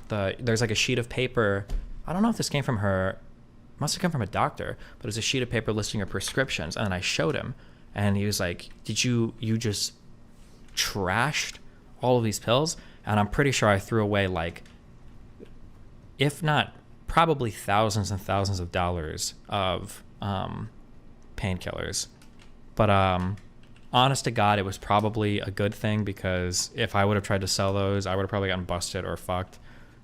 Speaker 1: there's like a sheet of paper. I don't know if this came from her, must have come from a doctor, but it was a sheet of paper listing her prescriptions. And then I showed him, and he was like, "Did you just trashed all of these pills?" And I'm pretty sure I threw away like, if not probably thousands and thousands of dollars of painkillers. But honest to God, it was probably a good thing, because if I would have tried to sell those, I would have probably gotten busted or fucked.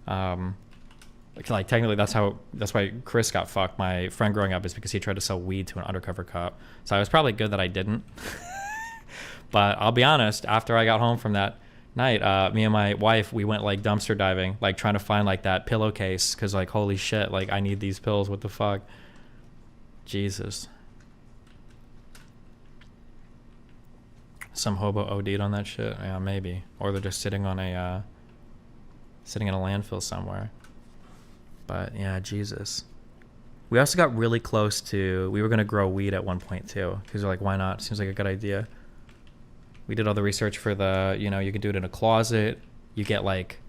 Speaker 1: Like technically that's why Chris got fucked, my friend growing up, is because he tried to sell weed to an undercover cop. So it was probably good that I didn't. But I'll be honest, after I got home from that night, me and my wife, we went like dumpster diving, like trying to find like that pillowcase, because like holy shit, like I need these pills, what the fuck. Jesus. Some hobo OD'd on that shit. Yeah, maybe. Or they're just sitting in a landfill somewhere. But yeah, Jesus. We also got really close to, we were going to grow weed at one point too, because we're like, why not? Seems like a good idea. We did all the research for you can do it in a closet. You get like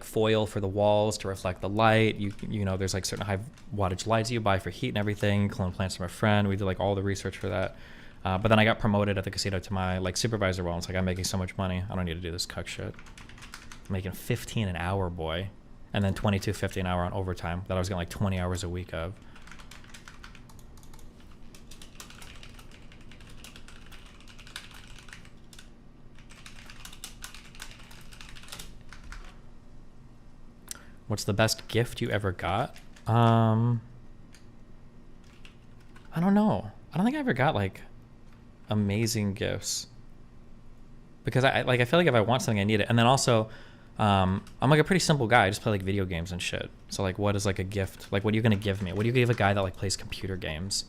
Speaker 1: foil for the walls to reflect the light. There's like certain high wattage lights you buy for heat and everything. Clone plants from a friend. We did like all the research for that. But then I got promoted at the casino to my like supervisor role. It's like, I'm making so much money, I don't need to do this cuck shit. I'm making $15 an hour, boy, and then $22.50 an hour on overtime that I was getting like 20 hours a week of. What's the best gift you ever got? I don't know. I don't think I ever got like amazing gifts, because I feel like if I want something, I need it. And then also I'm like a pretty simple guy. I just play like video games and shit. So like, what is like a gift? Like, what are you gonna give me? What do you give a guy that like plays computer games?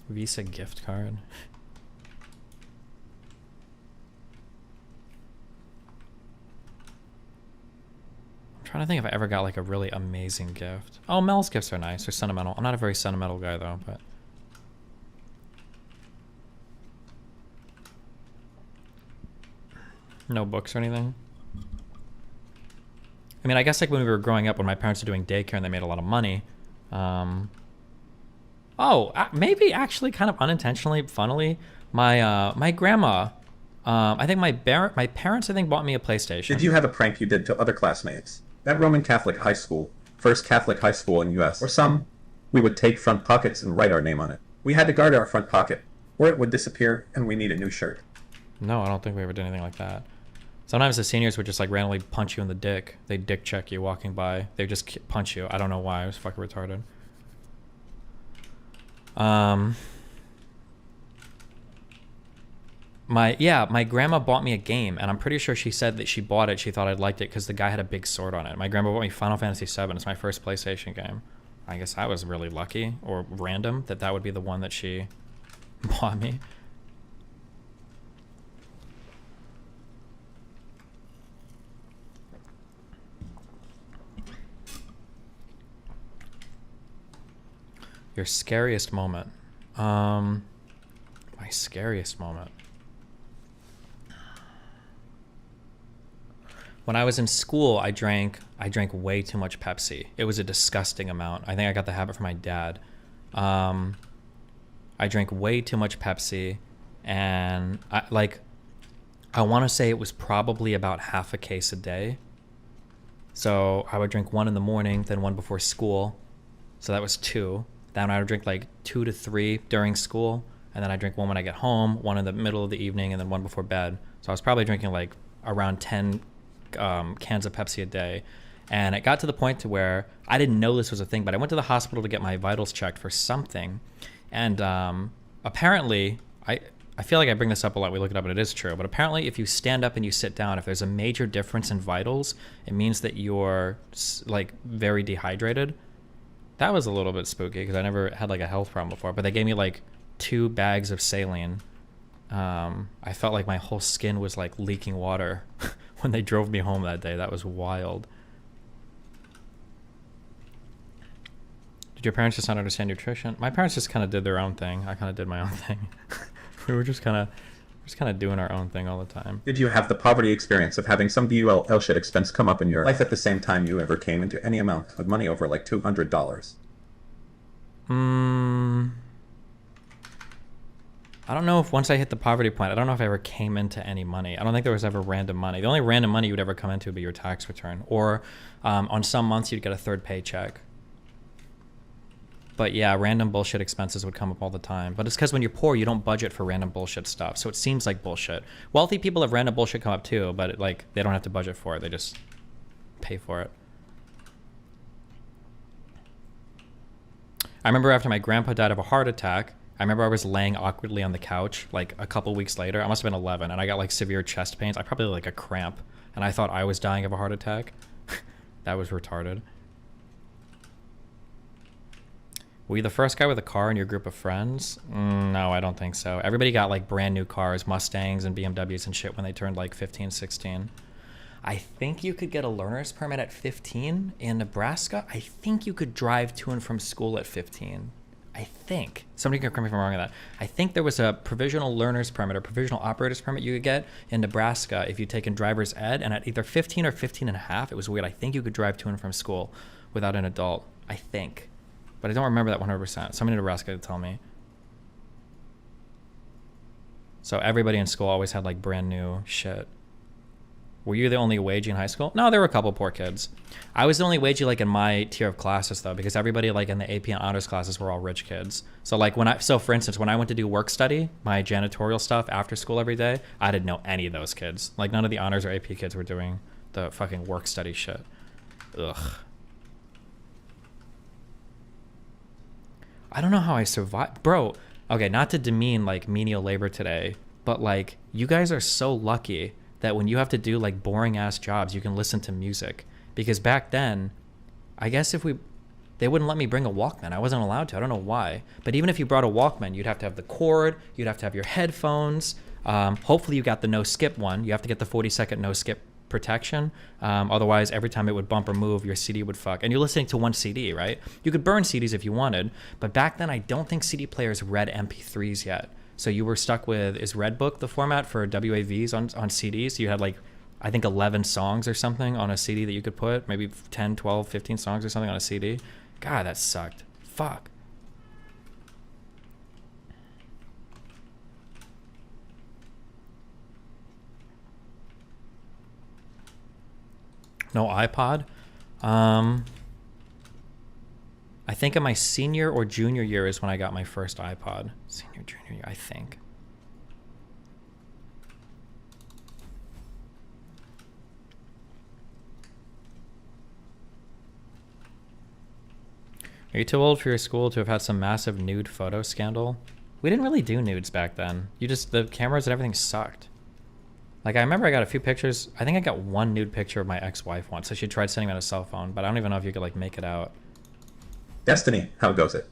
Speaker 1: Visa gift card. I'm trying to think if I ever got like a really amazing gift. Oh, Mel's gifts are nice. They're sentimental. I'm not a very sentimental guy though, but no books or anything. I mean, I guess like when we were growing up, when my parents were doing daycare and they made a lot of money, maybe actually kind of unintentionally, funnily, my grandma, I think my parents, I think, bought me a PlayStation.
Speaker 3: Did you have a prank you did to other classmates? That Roman Catholic high school, first Catholic high school in U.S. Or some, we would take front pockets and write our name on it. We had to guard our front pocket, or it would disappear and we need a new shirt.
Speaker 1: No, I don't think we ever did anything like that. Sometimes the seniors would just like randomly punch you in the dick. They'd dick check you walking by. They'd just punch you. I don't know why. It was fucking retarded. My grandma bought me a game, and I'm pretty sure she said that she bought it. She thought I'd liked it because the guy had a big sword on it. My grandma bought me Final Fantasy VII. It's my first PlayStation game. I guess I was really lucky or random that would be the one that she bought me. Your scariest moment. My scariest moment. When I was in school, I drank way too much Pepsi. It was a disgusting amount. I think I got the habit from my dad. I drank way too much Pepsi, and I want to say it was probably about half a case a day. So I would drink one in the morning, then one before school. So that was 2. Then I would drink like 2 to 3 during school, and then I drink one when I get home, one in the middle of the evening, and then one before bed. So I was probably drinking like around 10 cans of Pepsi a day. And it got to the point to where I didn't know this was a thing, but I went to the hospital to get my vitals checked for something. And apparently, I feel like I bring this up a lot. We look it up and it is true. But apparently if you stand up and you sit down, if there's a major difference in vitals, it means that you're like very dehydrated. That was a little bit spooky because I never had like a health problem before. But they gave me like 2 bags of saline. I felt like my whole skin was like leaking water when they drove me home that day. That was wild. Did your parents just not understand nutrition? My parents just kind of did their own thing. I kind of did my own thing. We were just kind of doing our own thing all the time.
Speaker 3: Did you have the poverty experience of having some BUL shit expense come up in your life at the same time you ever came into any amount of money over like $200?
Speaker 1: I don't know if once I hit the poverty point, I don't know if I ever came into any money. I don't think there was ever random money. The only random money you would ever come into would be your tax return. Or on some months you'd get a third paycheck. But yeah, random bullshit expenses would come up all the time. But it's because when you're poor, you don't budget for random bullshit stuff. So it seems like bullshit. Wealthy people have random bullshit come up too, but they don't have to budget for it. They just pay for it. I remember after my grandpa died of a heart attack, I remember I was laying awkwardly on the couch like a couple weeks later. I must have been 11, and I got like severe chest pains. I probably had like a cramp, and I thought I was dying of a heart attack. That was retarded. Were you the first guy with a car in your group of friends? No, I don't think so. Everybody got like brand new cars, Mustangs and BMWs and shit when they turned like 15, 16. I think you could get a learner's permit at 15 in Nebraska. I think you could drive to and from school at 15. I think. Somebody can correct me if I'm wrong on that. I think there was a provisional learner's permit or provisional operator's permit you could get in Nebraska if you'd taken driver's ed, and at either 15 or 15 and a half, it was weird. I think you could drive to and from school without an adult. I think. But I don't remember that 100%. Somebody in Nebraska to tell me. So everybody in school always had like brand new shit. Were you the only wagey in high school? No, there were a couple poor kids. I was the only wagey like in my tier of classes though, because everybody like in the AP and honors classes were all rich kids. So like so for instance, when I went to do work study, my janitorial stuff after school every day, I didn't know any of those kids. Like none of the honors or AP kids were doing the fucking work study shit. Ugh. I don't know how I survived. Bro, okay, not to demean like menial labor today, but like you guys are so lucky that when you have to do like boring ass jobs, you can listen to music. Because back then, I guess they wouldn't let me bring a Walkman. I wasn't allowed to. I don't know why. But even if you brought a Walkman, you'd have to have the cord, you'd have to have your headphones. Hopefully you got the no skip one. You have to get the 40-second no skip protection. Otherwise, every time it would bump or move, your CD would fuck. And you're listening to one CD, right? You could burn CDs if you wanted. But back then, I don't think CD players read MP3s yet. So you were stuck with, is Redbook the format for WAVs on CDs? You had like, I think 11 songs or something on a CD that you could put, maybe 10, 12, 15 songs or something on a CD. God, that sucked. Fuck. No iPod? I think in my senior or junior year is when I got my first iPod. Senior, junior year, I think. Are you too old for your school to have had some massive nude photo scandal? We didn't really do nudes back then. The cameras and everything sucked. Like, I remember I got a few pictures. I think I got one nude picture of my ex-wife once. So she tried sending me on a cell phone, but I don't even know if you could, like, make it out.
Speaker 3: Destiny, how goes it?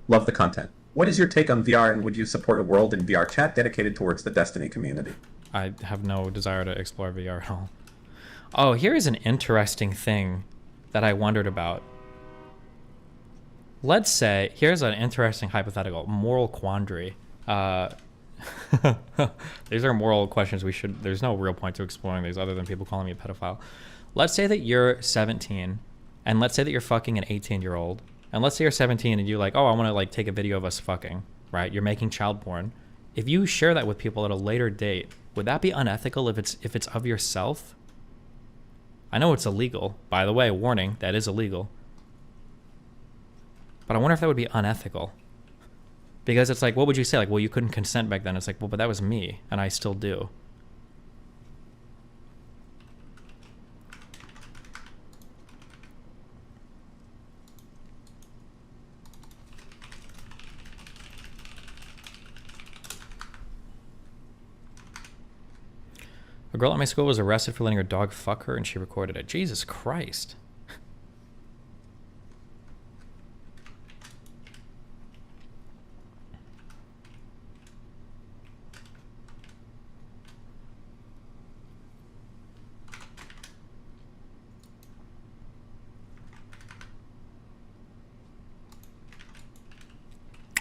Speaker 3: Love the content. What is your take on VR, and would you support a world in VR chat dedicated towards the Destiny community?
Speaker 1: I have no desire to explore VR at all. Oh, here is an interesting thing that I wondered about. Let's say, here's an interesting hypothetical, moral quandary. These are moral questions there's no real point to exploring these other than people calling me a pedophile. Let's say that you're 17, and let's say that you're fucking an 18-year-old, and let's say you're 17 and you're like, oh, I want to like take a video of us fucking, right? You're making child porn. If you share that with people at a later date, would that be unethical if it's of yourself? I know it's illegal. By the way, warning, that is illegal. But I wonder if that would be unethical. Because it's like, what would you say? Like, well, you couldn't consent back then. It's like, well, but that was me, and I still do. A girl at my school was arrested for letting her dog fuck her, and she recorded it. Jesus Christ.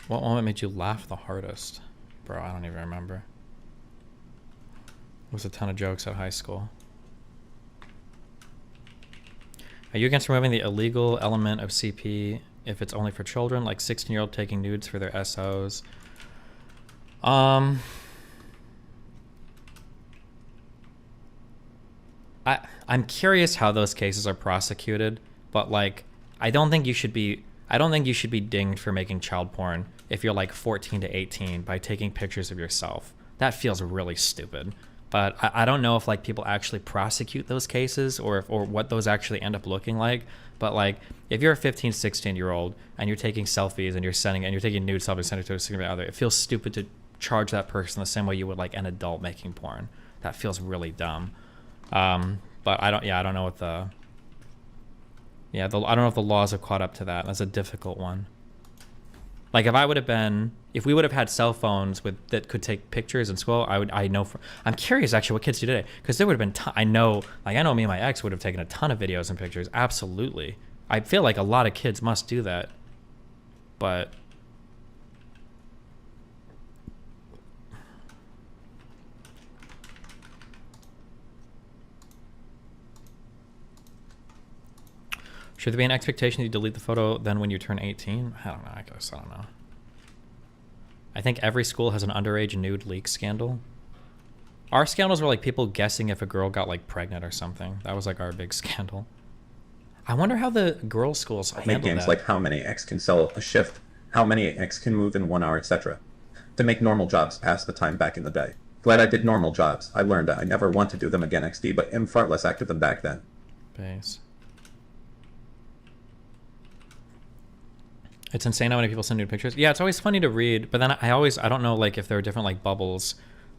Speaker 1: What moment made you laugh the hardest? Bro, I don't even remember. It was a ton of jokes at high school. Are you against removing the illegal element of CP if it's only for children, like 16-year-old taking nudes for their SOs? I'm curious how those cases are prosecuted, but like I don't think you should be dinged for making child porn if you're like 14 to 18 by taking pictures of yourself. That feels really stupid. But I don't know if like people actually prosecute those cases or what those actually end up looking like. But like if you're a 15, 16-year-old and you're taking selfies and you're taking nude selfies and sending it to a significant other, it feels stupid to charge that person the same way you would like an adult making porn. That feels really dumb. But I don't know what I don't know if the laws have caught up to that. That's a difficult one. Like if we would have had cell phones that could take pictures in school, I'm curious actually what kids do today, because there would have been I know me and my ex would have taken a ton of videos and pictures. Absolutely. I feel like a lot of kids must do that. But should there be an expectation that you delete the photo then when you turn 18? I don't know. I don't know. I think every school has an underage nude leak scandal. Our scandals were like people guessing if a girl got like pregnant or something. That was like our big scandal. I wonder how the girls' schools handle
Speaker 3: Make games
Speaker 1: that.
Speaker 3: like how many X can sell a shift, how many X can move in 1 hour, etc. To make normal jobs pass the time back in the day. Glad I did normal jobs. I learned I never want to do them again XD, but am far less active than back then.
Speaker 1: Base. It's insane how many people send nude pictures. Yeah, it's always funny to read, but then I don't know like if there are different like bubbles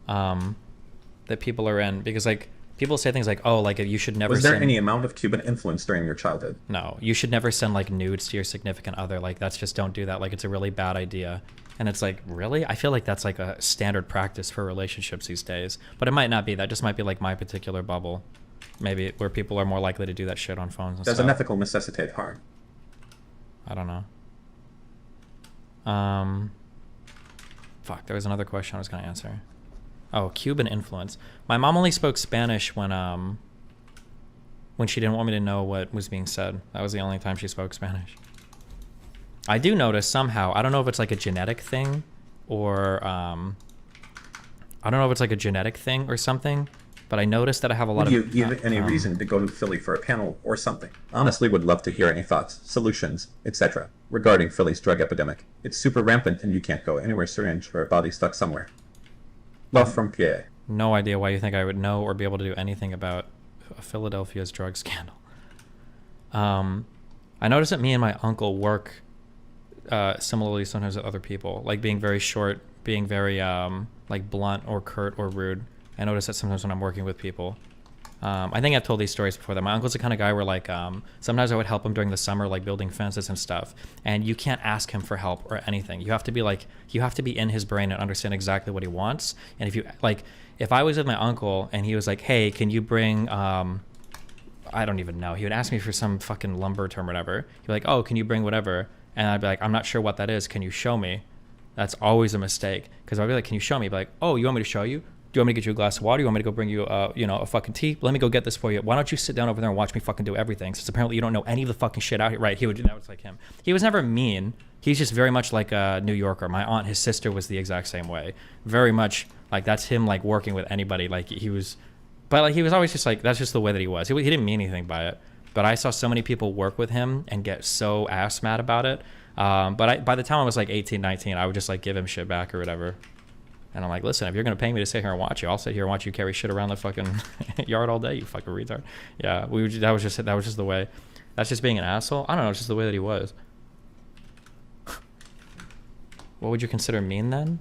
Speaker 1: that people are in, because like people say things like, oh, like you should never
Speaker 3: Was there any amount of Cuban influence during your childhood?
Speaker 1: No, you should never send like nudes to your significant other. Like don't do that. Like it's a really bad idea. And it's like, really? I feel like that's like a standard practice for relationships these days, but it might not be. That just might be like my particular bubble, maybe, where people are more likely to do that shit on phones and
Speaker 3: Does
Speaker 1: stuff.
Speaker 3: unethical necessitate harm?
Speaker 1: I don't know. Fuck, there was another question I was going to answer. Oh, Cuban influence. My mom only spoke Spanish when she didn't want me to know what was being said. That was the only time she spoke Spanish. I do notice somehow, I don't know if it's like a genetic thing or something, but I noticed that I have a lot of...
Speaker 3: Would you give any reason to go to Philly for a panel or something? Honestly, would love to hear any thoughts, solutions, etc. regarding Philly's drug epidemic. It's super rampant and you can't go anywhere syringe or a body stuck somewhere. Love from PA.
Speaker 1: No idea why you think I would know or be able to do anything about Philadelphia's drug scandal. I noticed that me and my uncle work similarly sometimes with other people, like being very short, being very like blunt or curt or rude. I notice that sometimes when I'm working with people. I think I've told these stories before that my uncle's the kind of guy where like sometimes I would help him during the summer, like building fences and stuff, and you can't ask him for help or anything. You have to be in his brain and understand exactly what he wants. And if you like, if I was with my uncle and he was like, hey, can you bring I don't even know, he would ask me for some fucking lumber term or whatever. He'd be like, oh, can you bring whatever? And I'd be like, I'm not sure what that is, can you show me? That's always a mistake, because I'd be like, can you show me? He'd be like, oh, you want me to show you? Do you want me to get you a glass of water? You want me to go bring you, a fucking tea? Let me go get this for you. Why don't you sit down over there and watch me fucking do everything? Since apparently you don't know any of the fucking shit out here. Right, that was like him. He was never mean. He's just very much like a New Yorker. My aunt, his sister, was the exact same way. Very much like that's him, like working with anybody. Like he was, but like he was always just like, that's just the way that he was. He didn't mean anything by it. But I saw so many people work with him and get so ass mad about it. By the time I was like 18, 19, I would just like give him shit back or whatever. And I'm like, listen, if you're going to pay me to sit here and watch you, I'll sit here and watch you carry shit around the fucking yard all day, you fucking retard. Yeah, that was just the way. That's just being an asshole? I don't know, it's just the way that he was. What would you consider mean then?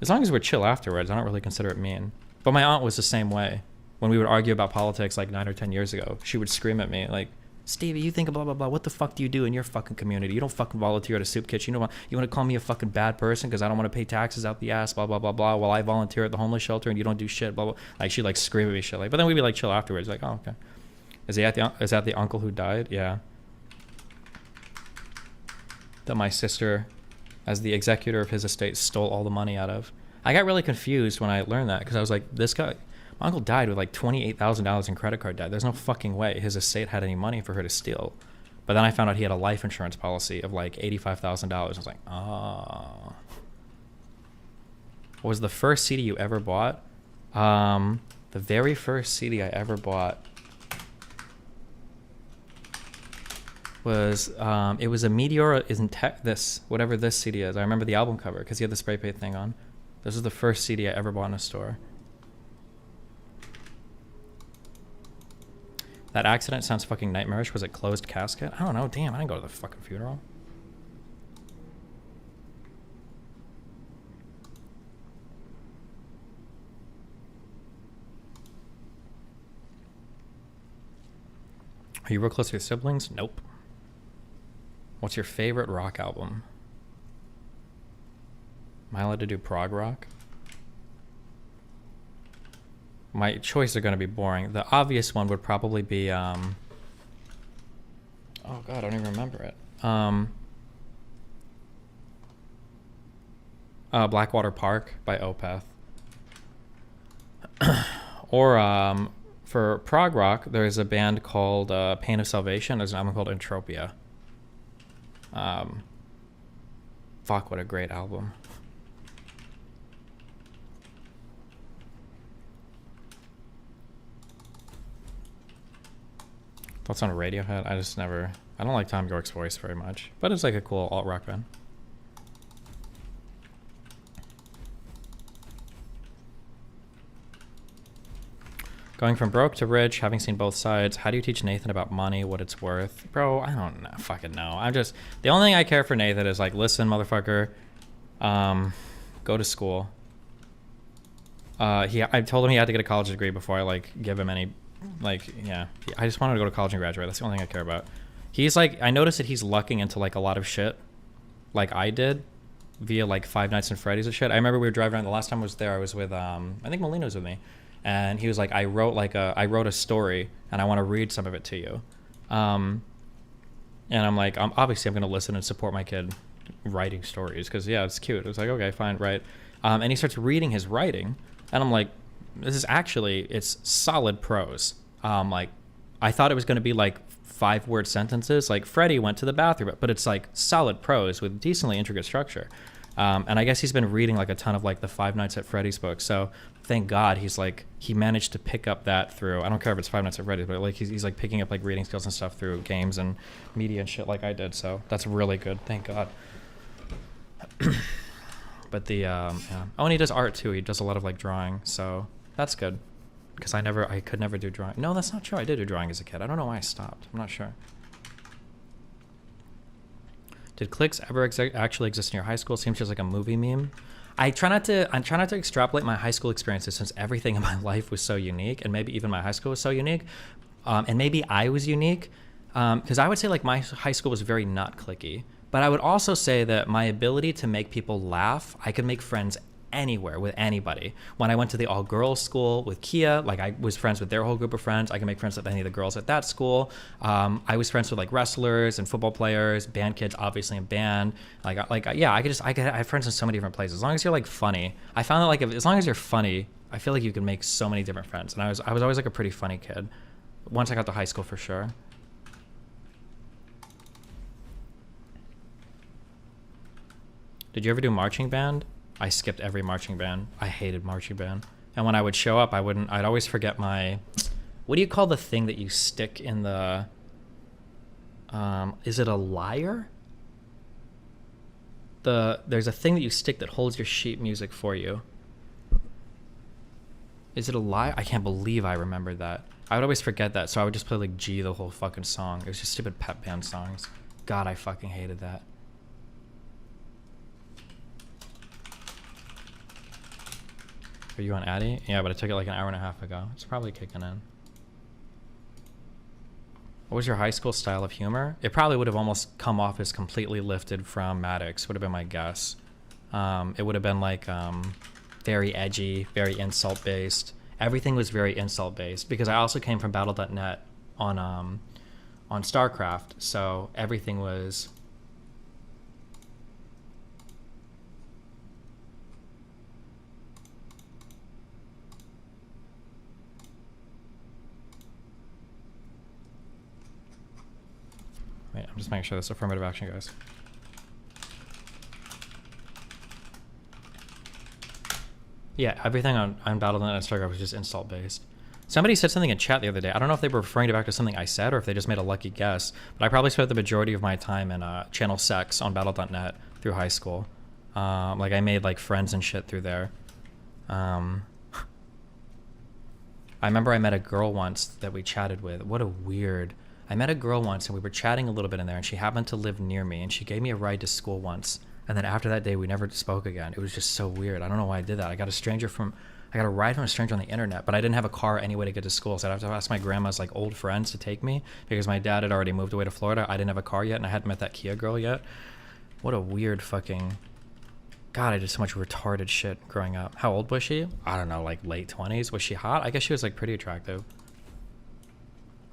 Speaker 1: As long as we're chill afterwards, I don't really consider it mean. But my aunt was the same way. When we would argue about politics like 9 or 10 years ago, she would scream at me like, Stevie, you think of blah, blah, blah. What the fuck do you do in your fucking community? You don't fucking volunteer at a soup kitchen. You want to call me a fucking bad person because I don't want to pay taxes out the ass, blah, blah, blah, blah, while I volunteer at the homeless shelter and you don't do shit, blah, blah. Like, she'd, like, scream at me shit. Like, but then we'd be, like, chill afterwards. Like, oh, okay. Is that the uncle who died? Yeah. That my sister, as the executor of his estate, stole all the money out of. I got really confused when I learned that because I was like, this guy... My uncle died with like $28,000 in credit card debt. There's no fucking way his estate had any money for her to steal. But then I found out he had a life insurance policy of like $85,000. I was like, oh. What was the first CD you ever bought? The very first CD I ever bought was, it was a Meteor Isn't this, whatever this CD is. I remember the album cover because he had the spray paint thing on. This was the first CD I ever bought in a store. That accident sounds fucking nightmarish. Was it closed casket? I don't know. Damn, I didn't go to the fucking funeral. Are you real close to your siblings? Nope. What's your favorite rock album? Am I allowed to do prog rock? My choices are going to be boring. The obvious one would probably be, oh god, I don't even remember it. Blackwater Park by Opeth. Or for prog rock, there's a band called Pain of Salvation. There's an album called Entropia. Fuck, what a great album. Thoughts on Radiohead? I don't like Tom York's voice very much, but it's like a cool alt-rock band. Going from broke to rich, having seen both sides, how do you teach Nathan about money, what it's worth? Bro, I don't know, fucking know. The only thing I care for Nathan is like, listen, motherfucker, go to school. I told him he had to get a college degree before I like give him any. Like, yeah, I just wanted to go to college and graduate. That's the only thing I care about. He's like, I noticed that he's lucking into like a lot of shit like I did via like Five Nights and Freddy's and shit. I remember we were driving around. The last time I was there, I was with, I think Molina was with me. And he was like, I wrote a story and I want to read some of it to you. And I'm like, obviously I'm going to listen and support my kid writing stories. Cause yeah, it's cute. It was like, okay, fine. Right. And he starts reading his writing and I'm like, it's solid prose. Like I thought it was going to be like 5-word sentences. Like Freddie went to the bathroom, but it's like solid prose with decently intricate structure. And I guess he's been reading like a ton of like the Five Nights at Freddy's books. So thank God he managed to pick up that through, I don't care if it's Five Nights at Freddy's, but like he's like picking up like reading skills and stuff through games and media and shit like I did. So that's really good. Thank God. But yeah. Oh, and he does art too. He does a lot of like drawing. So that's good. Because I could never do drawing. No, that's not true. I did do drawing as a kid. I don't know why I stopped. I'm not sure. Did cliques ever actually exist in your high school? Seems just like a movie meme. I try not to extrapolate my high school experiences since everything in my life was so unique, and maybe even my high school was so unique, and maybe I was unique, because I would say like my high school was very not cliquey. But I would also say that my ability to make people laugh, I could make friends anywhere with anybody. When I went to the all-girls school with Kia, like I was friends with their whole group of friends. I can make friends with any of the girls at that school. I was friends with like wrestlers and football players, band kids, obviously in band. Yeah, I could have friends in so many different places. As long as you're like funny, I found that like as long as you're funny, I feel like you can make so many different friends. And I was always like a pretty funny kid. Once I got to high school, for sure. Did you ever do marching band? I skipped every marching band. I hated marching band. And when I would show up, I'd always forget my, what do you call the thing that you stick in the, is it a lyre? There's a thing that you stick that holds your sheet music for you. Is it a lyre? I can't believe I remembered that. I would always forget that, so I would just play like G the whole fucking song. It was just stupid pep band songs. God, I fucking hated that. Are you on Addy? Yeah, but I took it like an hour and a half ago. It's probably kicking in. What was your high school style of humor? It probably would have almost come off as completely lifted from Maddox, would have been my guess. It would have been like very edgy, very insult based. Everything was very insult based because I also came from Battle.net on StarCraft, so everything was. Wait, I'm just making sure that's affirmative action, guys. Yeah, everything on Battle.net and StarCraft was just insult based. Somebody said something in chat the other day. I don't know if they were referring back to something I said or if they just made a lucky guess, but I probably spent the majority of my time in channel sex on Battle.net through high school. Like I made like friends and shit through there. I remember I met a girl once that we chatted with. What a weird. I met a girl once and we were chatting a little bit in there and she happened to live near me and she gave me a ride to school once. And then after that day, we never spoke again. It was just so weird. I don't know why I did that. I got a ride from a stranger on the internet, but I didn't have a car anyway to get to school. So I'd have to ask my grandma's like old friends to take me because my dad had already moved away to Florida. I didn't have a car yet and I hadn't met that Kia girl yet. What a weird fucking, God, I did so much retarded shit growing up. How old was she? I don't know, like late 20s. Was she hot? I guess she was like pretty attractive.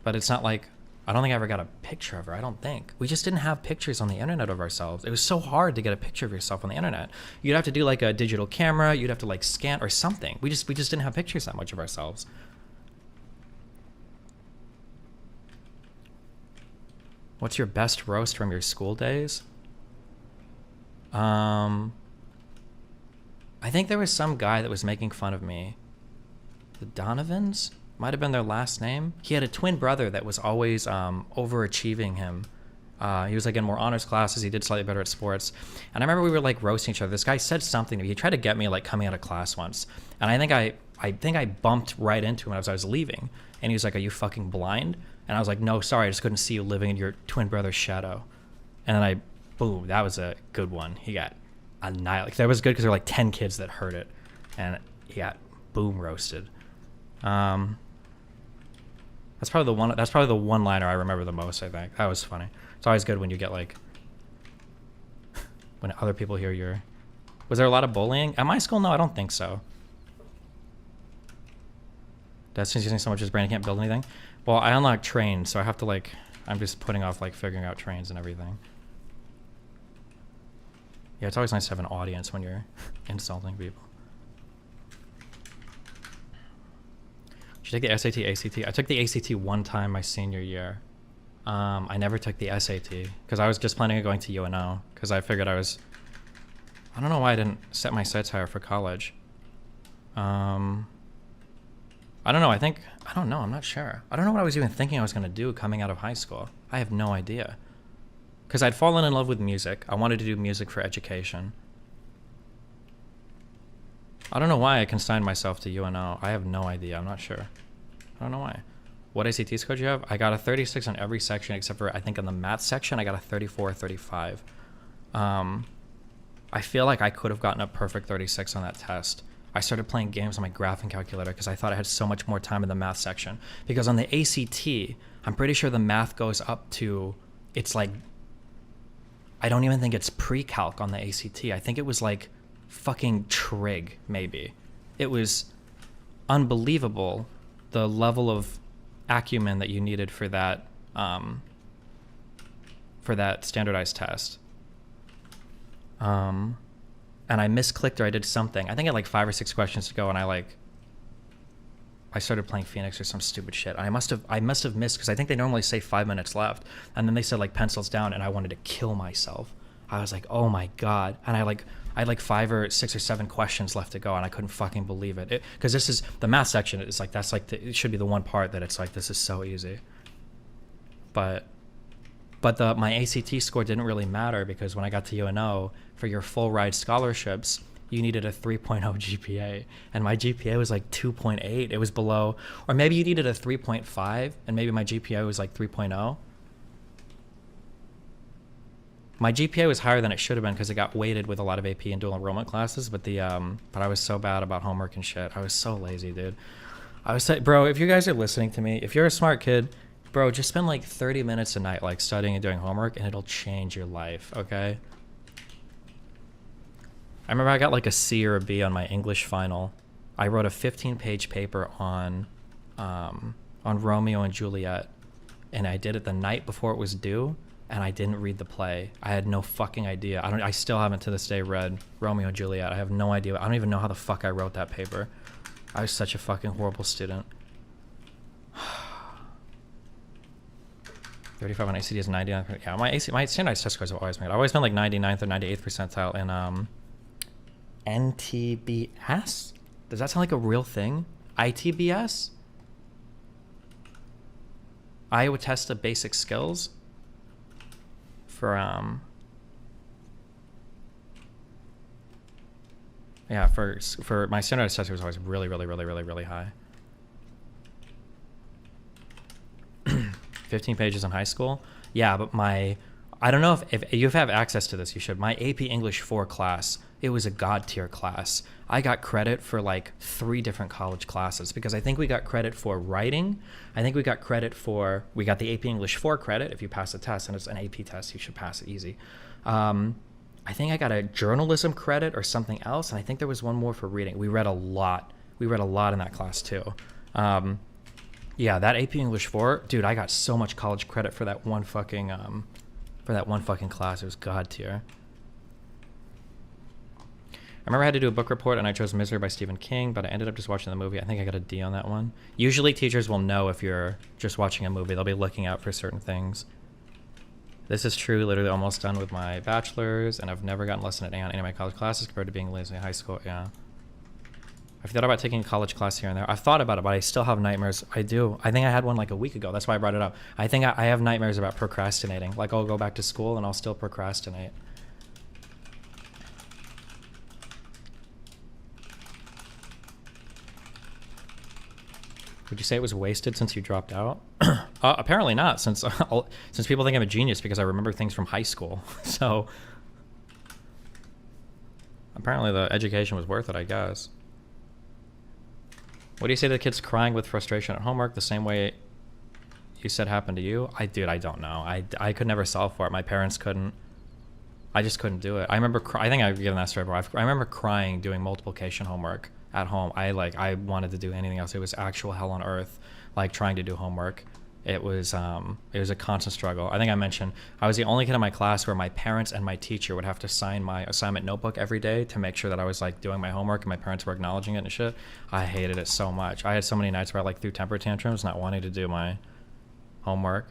Speaker 1: But it's not like, I don't think I ever got a picture of her. I don't think. We just didn't have pictures on the internet of ourselves. It was so hard to get a picture of yourself on the internet. You'd have to do like a digital camera. You'd have to like scan or something. We just didn't have pictures that much of ourselves. What's your best roast from your school days? I think there was some guy that was making fun of me. The Donovans? Might have been their last name. He had a twin brother that was always overachieving him. He was like in more honors classes. He did slightly better at sports. And I remember we were like roasting each other. This guy said something to me. He tried to get me like coming out of class once. And I think I bumped right into him as I was leaving. And he was like, "Are you fucking blind?" And I was like, "No, sorry. I just couldn't see you living in your twin brother's shadow." And then boom, that was a good one. He got annihilated. That was good because there were like 10 kids that heard it. And he got boom roasted. That's probably the one liner I remember the most, I think. That was funny. It's always good when you get like when other people hear your. Was there a lot of bullying? At my school, no, I don't think so. Destiny's using so much his brain he can't build anything. Well, I unlocked trains, so I have to like I'm just putting off like figuring out trains and everything. Yeah, it's always nice to have an audience when you're insulting people. Did you take the SAT, ACT? I took the ACT one time my senior year. I never took the SAT because I was just planning on going to UNO because I figured I don't know why I didn't set my sights higher for college. I don't know. I'm not sure. I don't know what I was even thinking I was going to do coming out of high school. I have no idea. Because I'd fallen in love with music. I wanted to do music for education. I don't know why I consigned myself to UNO. I have no idea. I'm not sure. I don't know why. What ACT score did you have? I got a 36 on every section except for, I think, in the math section, I got a 34 or 35. I feel like I could have gotten a perfect 36 on that test. I started playing games on my graphing calculator because I thought I had so much more time in the math section. Because on the ACT, I'm pretty sure the math goes up to, it's like, I don't even think it's pre-calc on the ACT. I think it was like fucking trig, maybe. It was unbelievable, the level of acumen that you needed for that standardized test. And I misclicked or I did something. I think I had like 5 or 6 questions to go, and I started playing Phoenix or some stupid shit. And I must have missed, because I think they normally say 5 minutes left, and then they said like pencils down, and I wanted to kill myself. I was like, oh my god. And I had like 5 or 6 or 7 questions left to go, and I couldn't fucking believe it. Because this is the math section. It's like it should be the one part that it's like, this is so easy. But my ACT score didn't really matter, because when I got to UNO for your full ride scholarships, you needed a 3.0 GPA, and my GPA was like 2.8. It was below, or maybe you needed a 3.5, and maybe my GPA was like 3.0. My GPA was higher than it should have been because it got weighted with a lot of AP and dual enrollment classes, but I was so bad about homework and shit. I was so lazy, dude. Bro, if you guys are listening to me, if you're a smart kid, bro, just spend like 30 minutes a night like studying and doing homework, and it'll change your life, okay? I remember I got like a C or a B on my English final. I wrote a 15-page paper on Romeo and Juliet, and I did it the night before it was due, and I didn't read the play. I had no fucking idea. I still haven't to this day read Romeo and Juliet. I have no idea. I don't even know how the fuck I wrote that paper. I was such a fucking horrible student. 35 on ACT is 99. Yeah, my standardized test scores have always made. I've always been like 99th or 98th percentile in NTBS? Does that sound like a real thing? ITBS? Iowa Test of Basic Skills? For my standardized test was always really high. 15 pages in high school. Yeah, but I don't know if you have access to this, you should. My AP English 4 class, it was a god tier class. I got credit for like 3 different college classes, because I think we got credit for writing. I think we got the AP English 4 credit if you pass the test, and it's an AP test, you should pass it easy. I think I got a journalism credit or something else, and I think there was one more for reading. We read a lot. We read a lot in that class too. Yeah, that AP English 4, dude, I got so much college credit for that one fucking class. It was god tier. I remember I had to do a book report, and I chose Misery by Stephen King, but I ended up just watching the movie. I think I got a D on that one. Usually teachers will know if you're just watching a movie. They'll be looking out for certain things. This is true, literally almost done with my bachelor's, and I've never gotten less than an A on any of my college classes compared to being lazy in high school. Yeah. I've thought about taking a college class here and there. I've thought about it, but I still have nightmares. I do. I think I had one like a week ago. That's why I brought it up. I think I have nightmares about procrastinating. Like, I'll go back to school and I'll still procrastinate. Would you say it was wasted since you dropped out? Apparently not, since people think I'm a genius because I remember things from high school. So apparently the education was worth it, I guess. What do you say to the kids crying with frustration at homework the same way you said happened to you? Dude, I don't know. I could never solve for it. My parents couldn't. I just couldn't do it. I remember, I think I've given that story before. I remember crying doing multiplication homework at home. I wanted to do anything else. It was actual hell on earth, like trying to do homework. It was a constant struggle. I think I mentioned I was the only kid in my class where my parents and my teacher would have to sign my assignment notebook every day to make sure that I was like doing my homework and my parents were acknowledging it and shit. I hated it so much. I had so many nights where I like threw temper tantrums, not wanting to do my homework.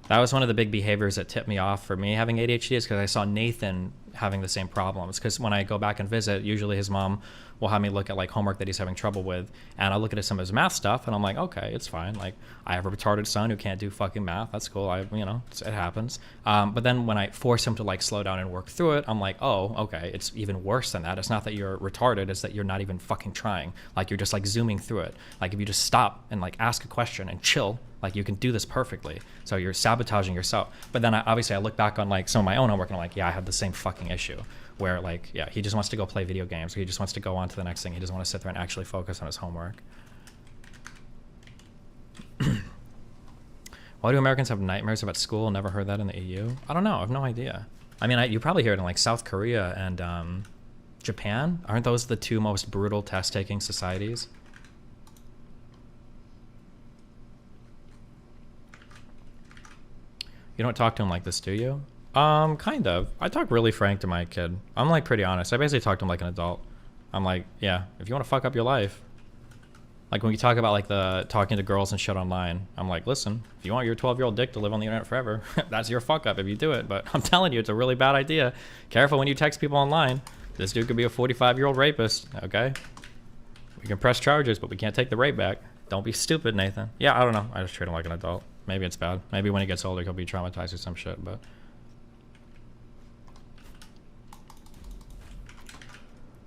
Speaker 1: That was one of the big behaviors that tipped me off for me having ADHD, is because I saw Nathan having the same problems. Because when I go back and visit, usually his mom will have me look at like homework that he's having trouble with, and I'll look at some of his math stuff and I'm like, okay, it's fine. Like, I have a retarded son who can't do fucking math. That's cool. It happens. But then when I force him to like slow down and work through it, I'm like, oh, okay, it's even worse than that. It's not that you're retarded, it's that you're not even fucking trying. Like, you're just like zooming through it. Like, if you just stop and like ask a question and chill, Like, you can do this perfectly. So you're sabotaging yourself. But then obviously I look back on like some of my own homework and I'm like, yeah, I had the same fucking issue where like, yeah, he just wants to go play video games, or he just wants to go on to the next thing. He doesn't want to sit there and actually focus on his homework. Why do Americans have nightmares about school? Never heard that in the EU. I don't know. I have no idea. I mean, you probably hear it in like South Korea and Japan. Aren't those the two most brutal test-taking societies? You don't talk to him like this, do you? Kind of. I talk really frank to my kid. I'm like pretty honest. I basically talk to him like an adult. I'm like, yeah, if you want to fuck up your life. Like when we talk about like the talking to girls and shit online, I'm like, listen, if you want your 12-year-old dick to live on the internet forever, that's your fuck up if you do it. But I'm telling you, it's a really bad idea. Careful when you text people online. This dude could be a 45-year-old rapist, okay? We can press charges, but we can't take the rape back. Don't be stupid, Nathan. Yeah, I don't know. I just treat him like an adult. Maybe it's bad. Maybe when he gets older, he'll be traumatized or some shit, but...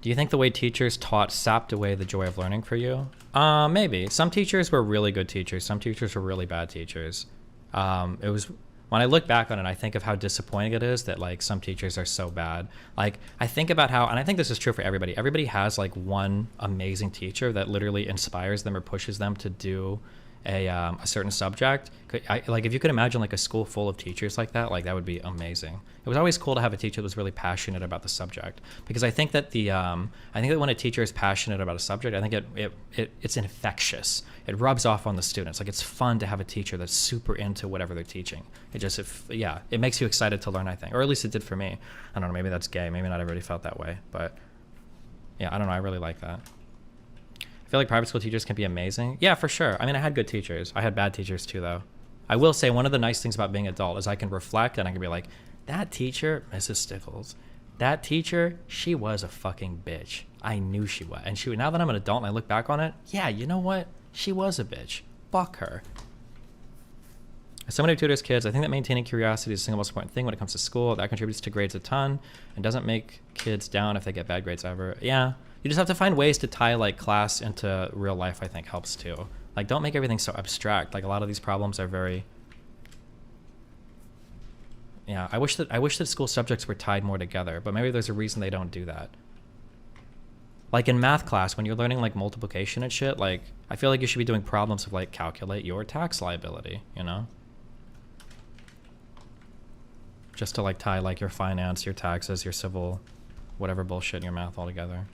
Speaker 1: Do you think the way teachers taught sapped away the joy of learning for you? Maybe. Some teachers were really good teachers. Some teachers were really bad teachers. It was... When I look back on it, I think of how disappointing it is that like some teachers are so bad. Like I think about how, and I think this is true for everybody. Everybody has like one amazing teacher that literally inspires them or pushes them to do a certain subject. Like if you could imagine like a school full of teachers like that would be amazing. It was always cool to have a teacher that was really passionate about the subject, because I think that when a teacher is passionate about a subject, I think it's infectious. It rubs off on the students. Like it's fun to have a teacher that's super into whatever they're teaching. It makes you excited to learn, I think, or at least it did for me. I don't know, maybe that's gay. Maybe not everybody felt that way, but yeah, I don't know. I really like that. I feel like private school teachers can be amazing. Yeah, for sure. I mean, I had good teachers. I had bad teachers too, though. I will say one of the nice things about being adult is I can reflect and I can be like, that teacher, Mrs. Stickles, that teacher, she was a fucking bitch. I knew she was. And now that I'm an adult and I look back on it, yeah, you know what? She was a bitch. Fuck her. As someone who tutors kids, I think that maintaining curiosity is the single most important thing when it comes to school. That contributes to grades a ton and doesn't make kids down if they get bad grades ever. Yeah. You just have to find ways to tie like class into real life, I think helps too. Like don't make everything so abstract. Like a lot of these problems are very... Yeah, I wish that school subjects were tied more together, but maybe there's a reason they don't do that. Like in math class, when you're learning like multiplication and shit, like I feel like you should be doing problems of like calculate your tax liability, you know? Just to like tie like your finance, your taxes, your civil, whatever bullshit in your math all together.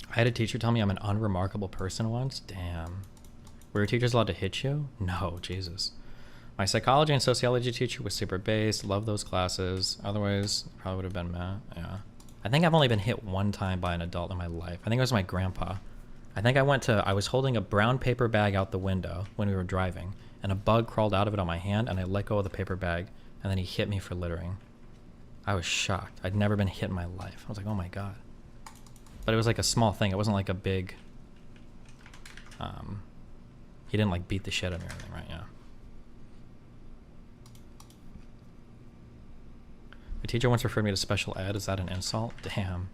Speaker 1: I had a teacher tell me I'm an unremarkable person once. Damn. Were your teachers allowed to hit you? No, Jesus. My psychology and sociology teacher was super based. Love those classes. Otherwise, probably would have been mad. Yeah. I think I've only been hit one time by an adult in my life. I think it was my grandpa. I think I was holding a brown paper bag out the window when we were driving, and a bug crawled out of it on my hand, and I let go of the paper bag, and then he hit me for littering. I was shocked. I'd never been hit in my life. I was like, oh my God. But it was like a small thing. It wasn't like a big... He didn't like beat the shit out of me or anything, right? Yeah. A teacher once referred me to special ed. Is that an insult? Damn.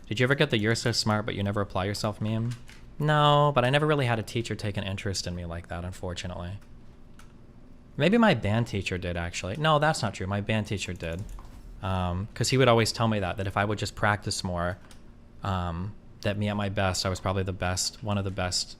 Speaker 1: Did you ever get the "you're so smart but you never apply yourself" meme? No, but I never really had a teacher take an interest in me like that, unfortunately. Maybe my band teacher did, actually. No, that's not true. My band teacher did. Because he would always tell me that if I would just practice more, that me at my best, I was probably the best, one of the best.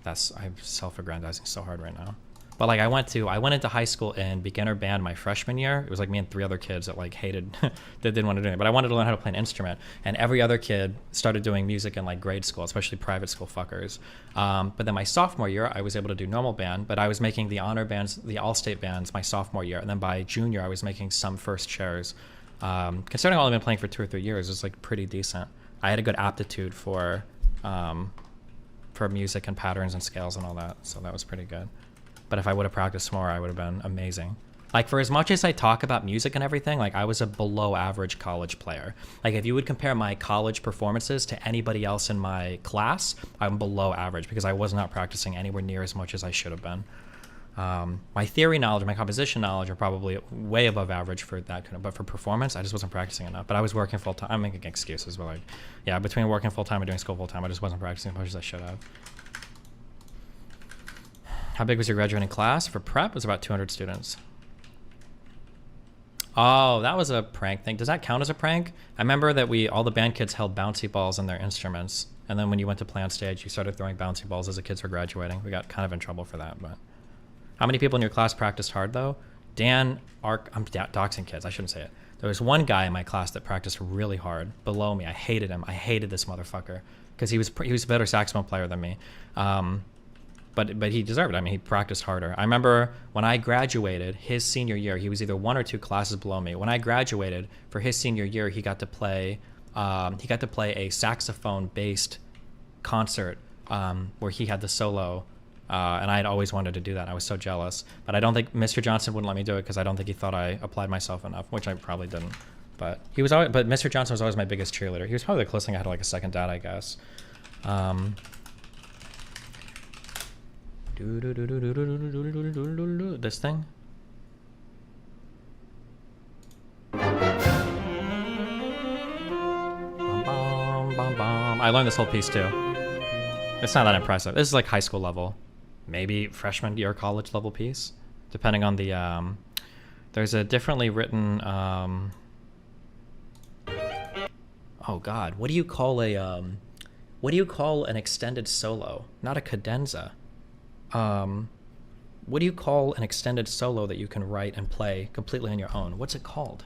Speaker 1: I'm self-aggrandizing so hard right now. But like I went into high school in beginner band my freshman year. It was like me and 3 other kids that like hated, that didn't want to do it. But I wanted to learn how to play an instrument. And every other kid started doing music in like grade school, especially private school fuckers. But then my sophomore year, I was able to do normal band, but I was making the honor bands, the all-state bands my sophomore year. And then by junior, I was making some first chairs. Considering all I've been playing for 2 or 3 years, it's like pretty decent. I had a good aptitude for music and patterns and scales and all that, so that was pretty good. But if I would have practiced more, I would have been amazing. Like for as much as I talk about music and everything, like I was a below average college player. Like if you would compare my college performances to anybody else in my class, I'm below average because I was not practicing anywhere near as much as I should have been. My theory knowledge and my composition knowledge are probably way above average for that kind of, but for performance, I just wasn't practicing enough. But I was working full time. I'm making excuses, but like, yeah, between working full time and doing school full time, I just wasn't practicing as much as I should have. How big was your graduating class? For prep, it was about 200 students. Oh, that was a prank thing. Does that count as a prank? I remember that all the band kids held bouncy balls in their instruments. And then when you went to play on stage, you started throwing bouncy balls as the kids were graduating. We got kind of in trouble for that, but. How many people in your class practiced hard though? I'm doxing kids, I shouldn't say it. There was one guy in my class that practiced really hard below me. I hated him. I hated this motherfucker because he was a better saxophone player than me. But he deserved it. I mean, he practiced harder. I remember when I graduated his senior year, he was either 1 or 2 classes below me. When I graduated for his senior year, he got to play a saxophone-based concert where he had the solo. And I had always wanted to do that. I was so jealous. But I don't think Mr. Johnson wouldn't let me do it because I don't think he thought I applied myself enough, which I probably didn't. But Mr. Johnson was always my biggest cheerleader. He was probably the closest thing I had to like a second dad, I guess. This thing. I learned this whole piece too. It's not that impressive. This is like high school level. Maybe freshman year college level piece, depending on the, there's a differently written, oh God, what do you call an extended solo? Not a cadenza. What do you call an extended solo that you can write and play completely on your own? What's it called?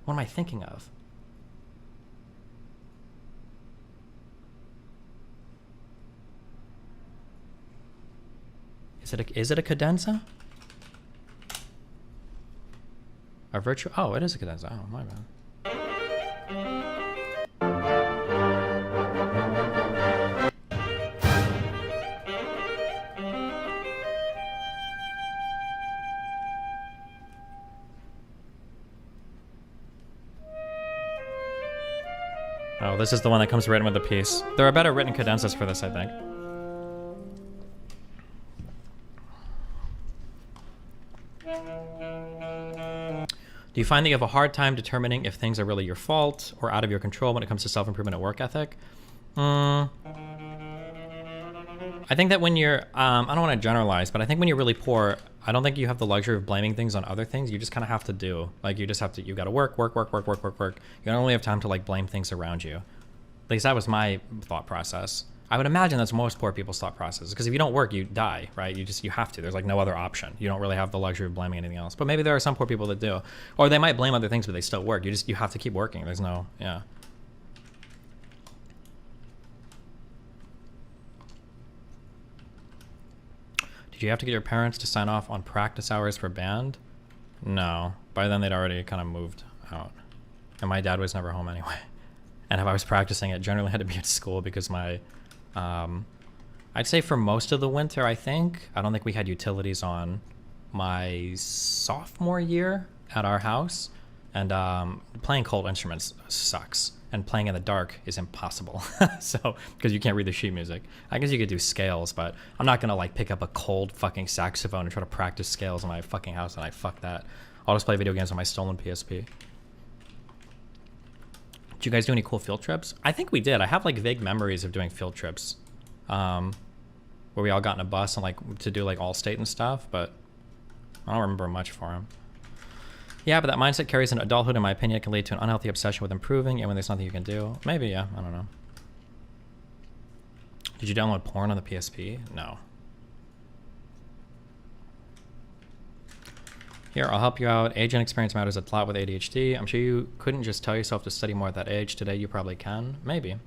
Speaker 1: What am I thinking of? Is it a cadenza? A virtual? Oh, it is a cadenza. Oh, my bad. Oh, this is the one that comes written with the piece. There are better written cadenzas for this, I think. Do you find that you have a hard time determining if things are really your fault or out of your control when it comes to self-improvement and work ethic? I think that when you're, I don't want to generalize, but I think when you're really poor, I don't think you have the luxury of blaming things on other things. You just kind of have to do. Like, you just have to, you got to work. You don't really have time to, like, blame things around you. At least that was my thought process. I would imagine that's most poor people's thought process, because if you don't work, you die, right? You have to. There's like no other option. You don't really have the luxury of blaming anything else. But maybe there are some poor people that do, or they might blame other things, but they still work. You have to keep working. There's no, yeah. Did you have to get your parents to sign off on practice hours for band? No. By then they'd already kind of moved out, and my dad was never home anyway. And if I was practicing, it generally had to be at school because my, I'd say for most of the winter, I don't think we had utilities on my sophomore year at our house. And playing cold instruments sucks. And playing in the dark is impossible. So, because you can't read the sheet music. I guess you could do scales, but I'm not gonna like pick up a cold fucking saxophone and try to practice scales in my fucking house, and fuck that. I'll just play video games on my stolen PSP. Did you guys do any cool field trips? I think we did. I have like vague memories of doing field trips, where we all got in a bus and like to do like Allstate and stuff, but I don't remember much for them. Yeah, but that mindset carries into adulthood, in my opinion. It can lead to an unhealthy obsession with improving, and when there's nothing you can do. Maybe, yeah, I don't know. Did you download porn on the PSP? No. Here, I'll help you out. Age and experience matters a lot with ADHD. I'm sure you couldn't just tell yourself to study more at that age. Today, you probably can. Maybe. Do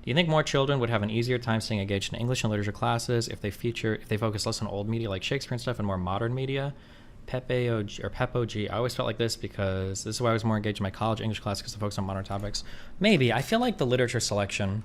Speaker 1: you think more children would have an easier time staying engaged in English and literature classes if they focus less on old media like Shakespeare and stuff and more modern media? Pep-O-G. I always felt like this because this is why I was more engaged in my college English class, because I focus on modern topics. Maybe. I feel like the literature selection,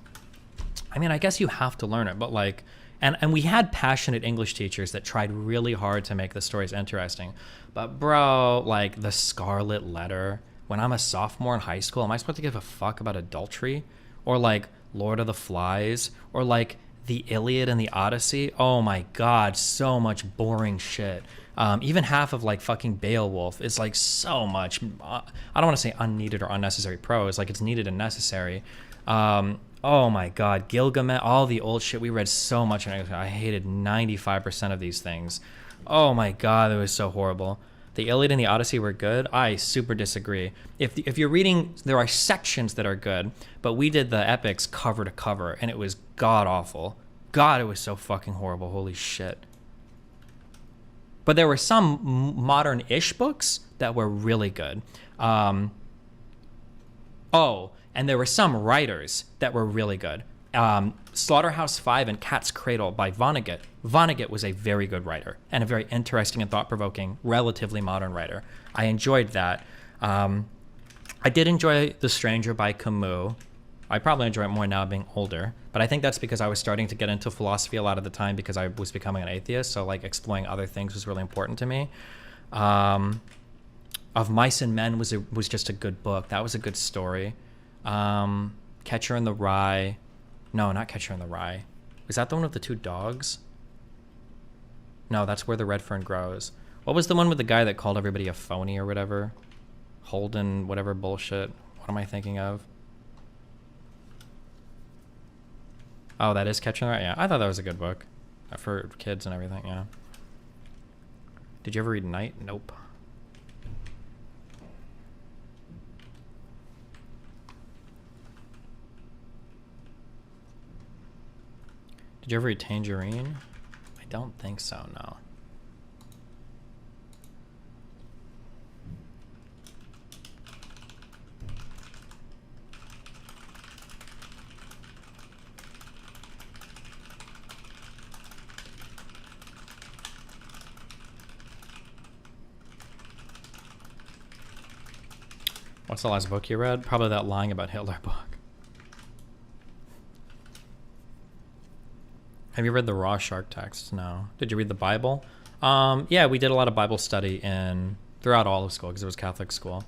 Speaker 1: I mean, I guess you have to learn it, but like, and we had passionate English teachers that tried really hard to make the stories interesting. But bro, like the Scarlet Letter, when I'm a sophomore in high school, am I supposed to give a fuck about adultery? Or like Lord of the Flies? Or like The Iliad and the Odyssey. Oh my god, so much boring shit. Even half of like fucking Beowulf is like so much. I don't want to say unneeded or unnecessary prose. Like it's needed and necessary. Oh my god, Gilgamesh, all the old shit we read so much, and I hated 95% of these things. Oh my god, it was so horrible. The Iliad and the Odyssey were good. I super disagree. If you're reading, there are sections that are good, but we did the epics cover to cover, and it was god awful. God, it was so fucking horrible. Holy shit. But there were some modern-ish books that were really good. And there were some writers that were really good. Slaughterhouse-Five and Cat's Cradle by Vonnegut. Vonnegut was a very good writer and a very interesting and thought-provoking, relatively modern writer. I enjoyed that. I did enjoy The Stranger by Camus. I probably enjoy it more now being older, but I think that's because I was starting to get into philosophy a lot of the time because I was becoming an atheist, so like exploring other things was really important to me. Of Mice and Men was just a good book. That was a good story. Catcher in the Rye. No, not Catcher in the Rye. Was that the one with the two dogs? No, that's Where the Red Fern Grows. What was the one with the guy that called everybody a phony or whatever? Holden, whatever bullshit. What am I thinking of? Oh, that is Catcher in the Rye? Yeah, I thought that was a good book. For kids and everything, yeah. Did you ever read Night? Nope. Did you ever read Tangerine? I don't think so, no. What's the last book you read? Probably that Lying About Hitler book. Have you read the Raw Shark texts? No. Did you read the Bible? Yeah, we did a lot of Bible study throughout all of school because it was Catholic school.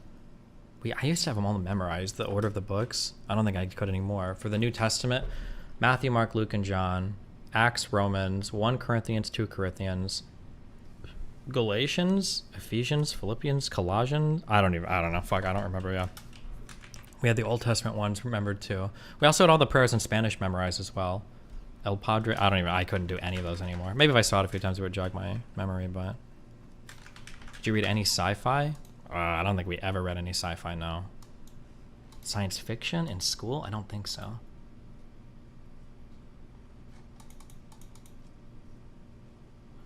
Speaker 1: I used to have them all memorized, the order of the books. I don't think I could anymore. For the New Testament, Matthew, Mark, Luke, and John, Acts, Romans, 1 Corinthians, 2 Corinthians, Galatians, Ephesians, Philippians, Colossians. I don't know. Fuck, I don't remember, yeah. We had the Old Testament ones remembered too. We also had all the prayers in Spanish memorized as well. El Padre, I couldn't do any of those anymore. Maybe if I saw it a few times it would jog my memory, but. Did you read any sci-fi? I don't think we ever read any sci-fi, no. Science fiction in school? I don't think so.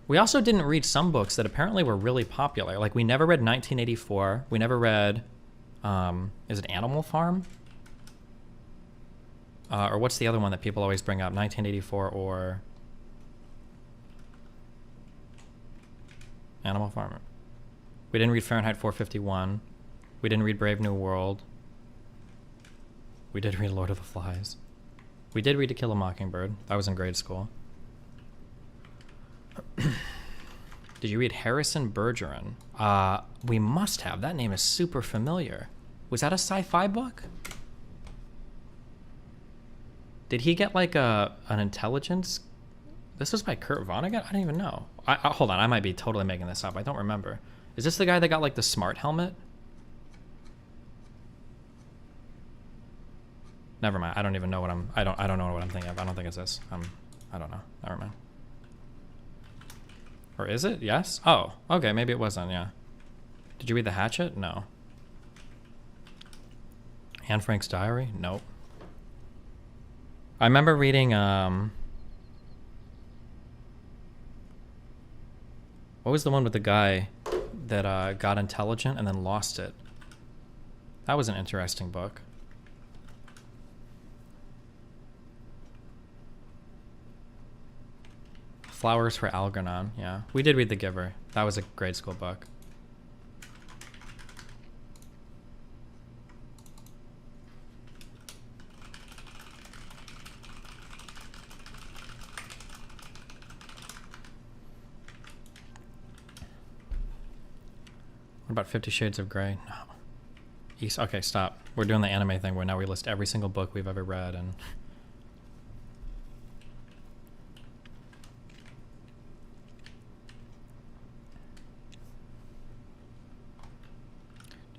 Speaker 1: We also didn't read some books that apparently were really popular. Like, we never read 1984. We never read, is it Animal Farm? Or what's the other one that people always bring up? 1984 or Animal Farm. We didn't read Fahrenheit 451. We didn't read Brave New World. We did read Lord of the Flies. We did read To Kill a Mockingbird. That was in grade school. Did you read Harrison Bergeron? We must have. That name is super familiar. Was that a sci-fi book? Did he get like an intelligence? This was by Kurt Vonnegut? I don't even know. Hold on, I might be totally making this up. I don't remember. Is this the guy that got like the smart helmet? Never mind. I don't even know what I don't know what I'm thinking of. I don't think it's this. I don't know. Never mind. Or is it? Yes? Oh, okay. Maybe it wasn't, yeah. Did you read The Hatchet? No. Anne Frank's Diary? Nope. I remember reading, what was the one with the guy that got intelligent and then lost it? That was an interesting book. Flowers for Algernon, yeah. We did read The Giver. That was a grade school book. What about 50 Shades of Grey? No. Okay, stop. We're doing the anime thing where now we list every single book we've ever read and...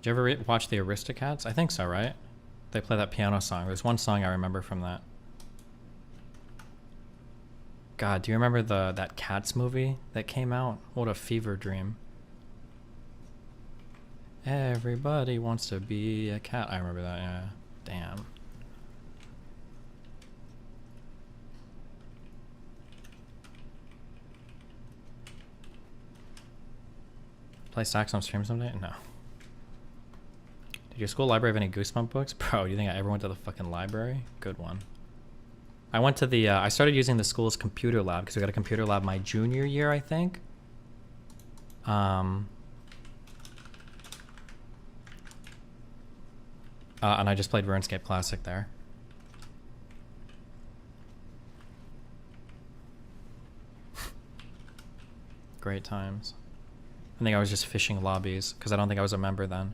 Speaker 1: Did you ever watch the Aristocats? I think so, right? They play that piano song. There's one song I remember from that. God, do you remember that Cats movie that came out? What a fever dream. Everybody wants to be a cat. I remember that, yeah. Damn. Play sax on stream someday? No. Did your school library have any Goosebump books? Bro, do you think I ever went to the fucking library? Good one. I went to the, I started using the school's computer lab because we got a computer lab my junior year, I think. And I just played RuneScape Classic there. Great times. I think I was just fishing lobbies because I don't think I was a member then.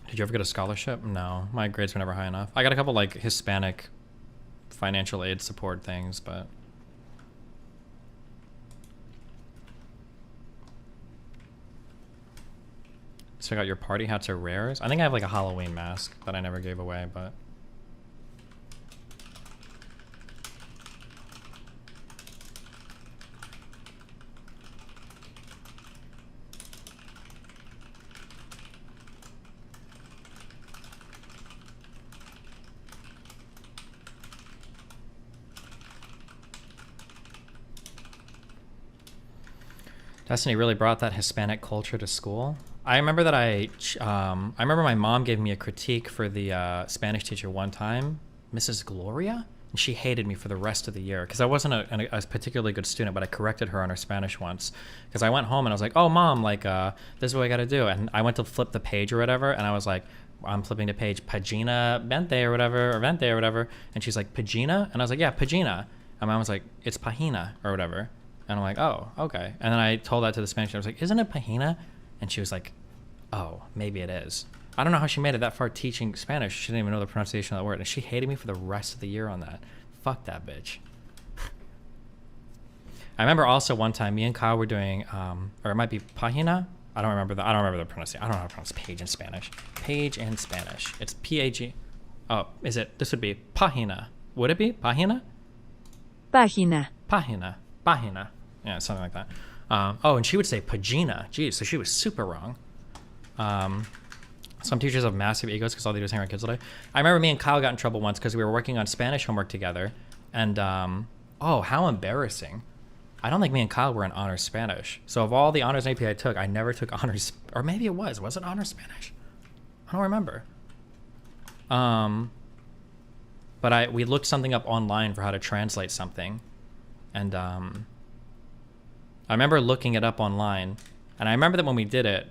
Speaker 1: Did you ever get a scholarship? No, my grades were never high enough. I got a couple like Hispanic financial aid support things, but so I got your party hats are rares. I think I have like a Halloween mask that I never gave away, but Destiny really brought that Hispanic culture to school. I remember that I remember my mom gave me a critique for the Spanish teacher one time, Mrs. Gloria, and she hated me for the rest of the year because I wasn't a particularly good student, but I corrected her on her Spanish once because I went home and I was like, oh mom, like this is what I got to do, and I went to flip the page or whatever, and I was like, I'm flipping the page, Pagina Vente or whatever, or Vente or whatever, and she's like, Pagina, and I was like, yeah, Pagina, and mom was like, it's Pagina or whatever. And I'm like, oh, okay. And then I told that to the Spanish. I was like, isn't it Pagina? And she was like, oh, maybe it is. I don't know how she made it that far teaching Spanish. She didn't even know the pronunciation of that word. And she hated me for the rest of the year on that. Fuck that bitch. I remember also one time me and Kyle were doing, or it might be Pagina. I don't remember the pronunciation. I don't know how to pronounce page in Spanish. Page in Spanish. It's P-A-G. Oh, is it? This would be Pagina. Would it be? Pagina?
Speaker 4: Página.
Speaker 1: Pagina. Pagina. Yeah, something like that. Oh, and she would say Pagina. Geez, so she was super wrong. Some teachers have massive egos because all they do is hang around kids all day. I remember me and Kyle got in trouble once because we were working on Spanish homework together. And, oh, how embarrassing. I don't think me and Kyle were in honors Spanish. So of all the honors AP I took, I never took honors, or maybe it was. Was it honors Spanish? I don't remember. But we looked something up online for how to translate something. And, I remember looking it up online, and I remember that when we did it,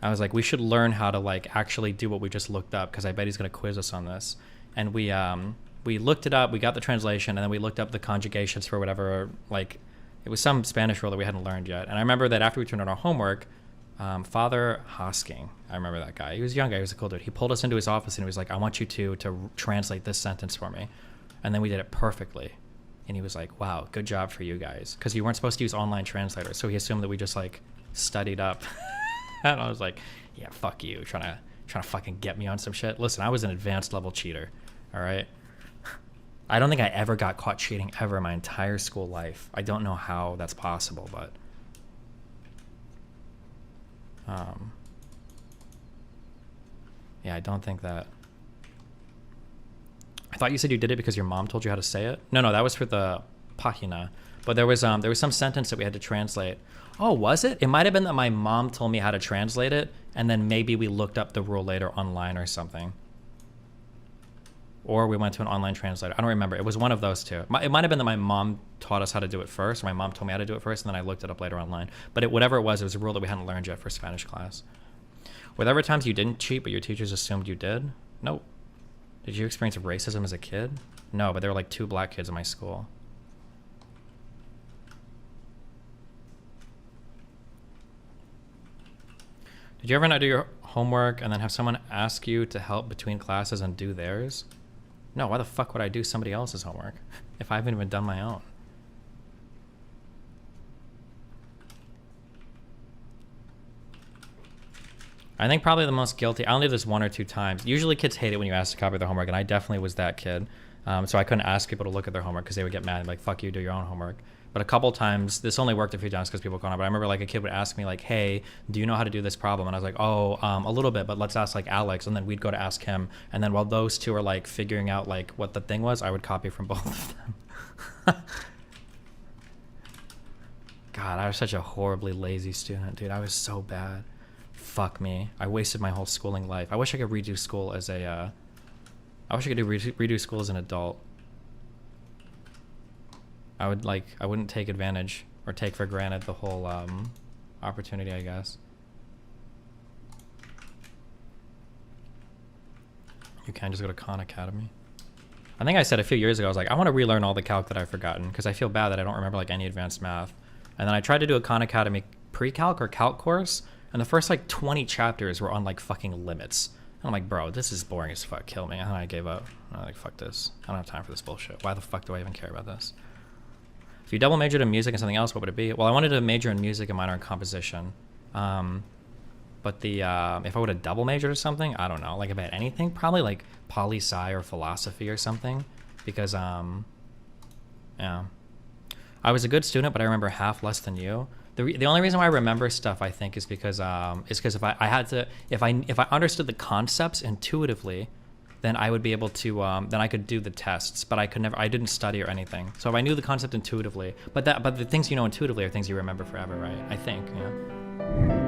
Speaker 1: I was like, we should learn how to like actually do what we just looked up because I bet he's gonna quiz us on this. And we looked it up, we got the translation, and then we looked up the conjugations for whatever, like it was some Spanish rule that we hadn't learned yet. And I remember that after we turned in our homework, Father Hosking, I remember that guy. He was a young guy, he was a cool dude. He pulled us into his office and he was like, I want you to translate this sentence for me. And then we did it perfectly. And he was like, wow, good job for you guys. Because you weren't supposed to use online translators. So he assumed that we just like studied up. And I was like, yeah, fuck you. Trying to fucking get me on some shit. Listen, I was an advanced level cheater. All right. I don't think I ever got caught cheating ever in my entire school life. I don't know how that's possible, but yeah, I don't think that. I thought you said you did it because your mom told you how to say it. No, that was for the página. But there was some sentence that we had to translate. Oh, was it? It might have been that my mom told me how to translate it, and then maybe we looked up the rule later online or something. Or we went to an online translator. I don't remember. It was one of those two. It might have been that my mom taught us how to do it first, or my mom told me how to do it first, and then I looked it up later online. But whatever it was a rule that we hadn't learned yet for Spanish class. Were there ever times you didn't cheat, but your teachers assumed you did? Nope. Did you experience racism as a kid? No, but there were like 2 black kids in my school. Did you ever not do your homework and then have someone ask you to help between classes and do theirs? No, why the fuck would I do somebody else's homework if I haven't even done my own? I think probably the most guilty, I only did this 1 or 2 times. Usually kids hate it when you ask to copy their homework, and I definitely was that kid. So I couldn't ask people to look at their homework because they would get mad and be like, fuck you, do your own homework. But a couple times, this only worked a few times because people called on, but I remember like a kid would ask me like, hey, do you know how to do this problem? And I was like, oh, a little bit, but let's ask like Alex. And then we'd go to ask him. And then while those two are like figuring out like what the thing was, I would copy from both of them. God, I was such a horribly lazy student, dude. I was so bad. Fuck me. I wasted my whole schooling life. I wish I could redo school as a, I wish I could redo school as an adult. I wouldn't take advantage or take for granted the whole opportunity, I guess. You can just go to Khan Academy. I think I said a few years ago, I was like, I want to relearn all the calc that I've forgotten because I feel bad that I don't remember like any advanced math. And then I tried to do a Khan Academy pre-calc or calc course, and the first like 20 chapters were on like fucking limits. And I'm like, bro, this is boring as fuck, kill me. And then I gave up. I'm like, fuck this. I don't have time for this bullshit. Why the fuck do I even care about this? If you double majored in music and something else, what would it be? Well, I wanted to major in music and minor in composition. But the if I would have double majored or something, I don't know. Like about anything, probably like poli-sci or philosophy or something. Because, yeah. I was a good student, but I remember half less than you. The only reason why I remember stuff, I think, is because if I understood the concepts intuitively, then I would be able to, then I could do the tests, but I didn't study or anything. So if I knew the concept intuitively, but the things you know intuitively are things you remember forever, right? I think, yeah.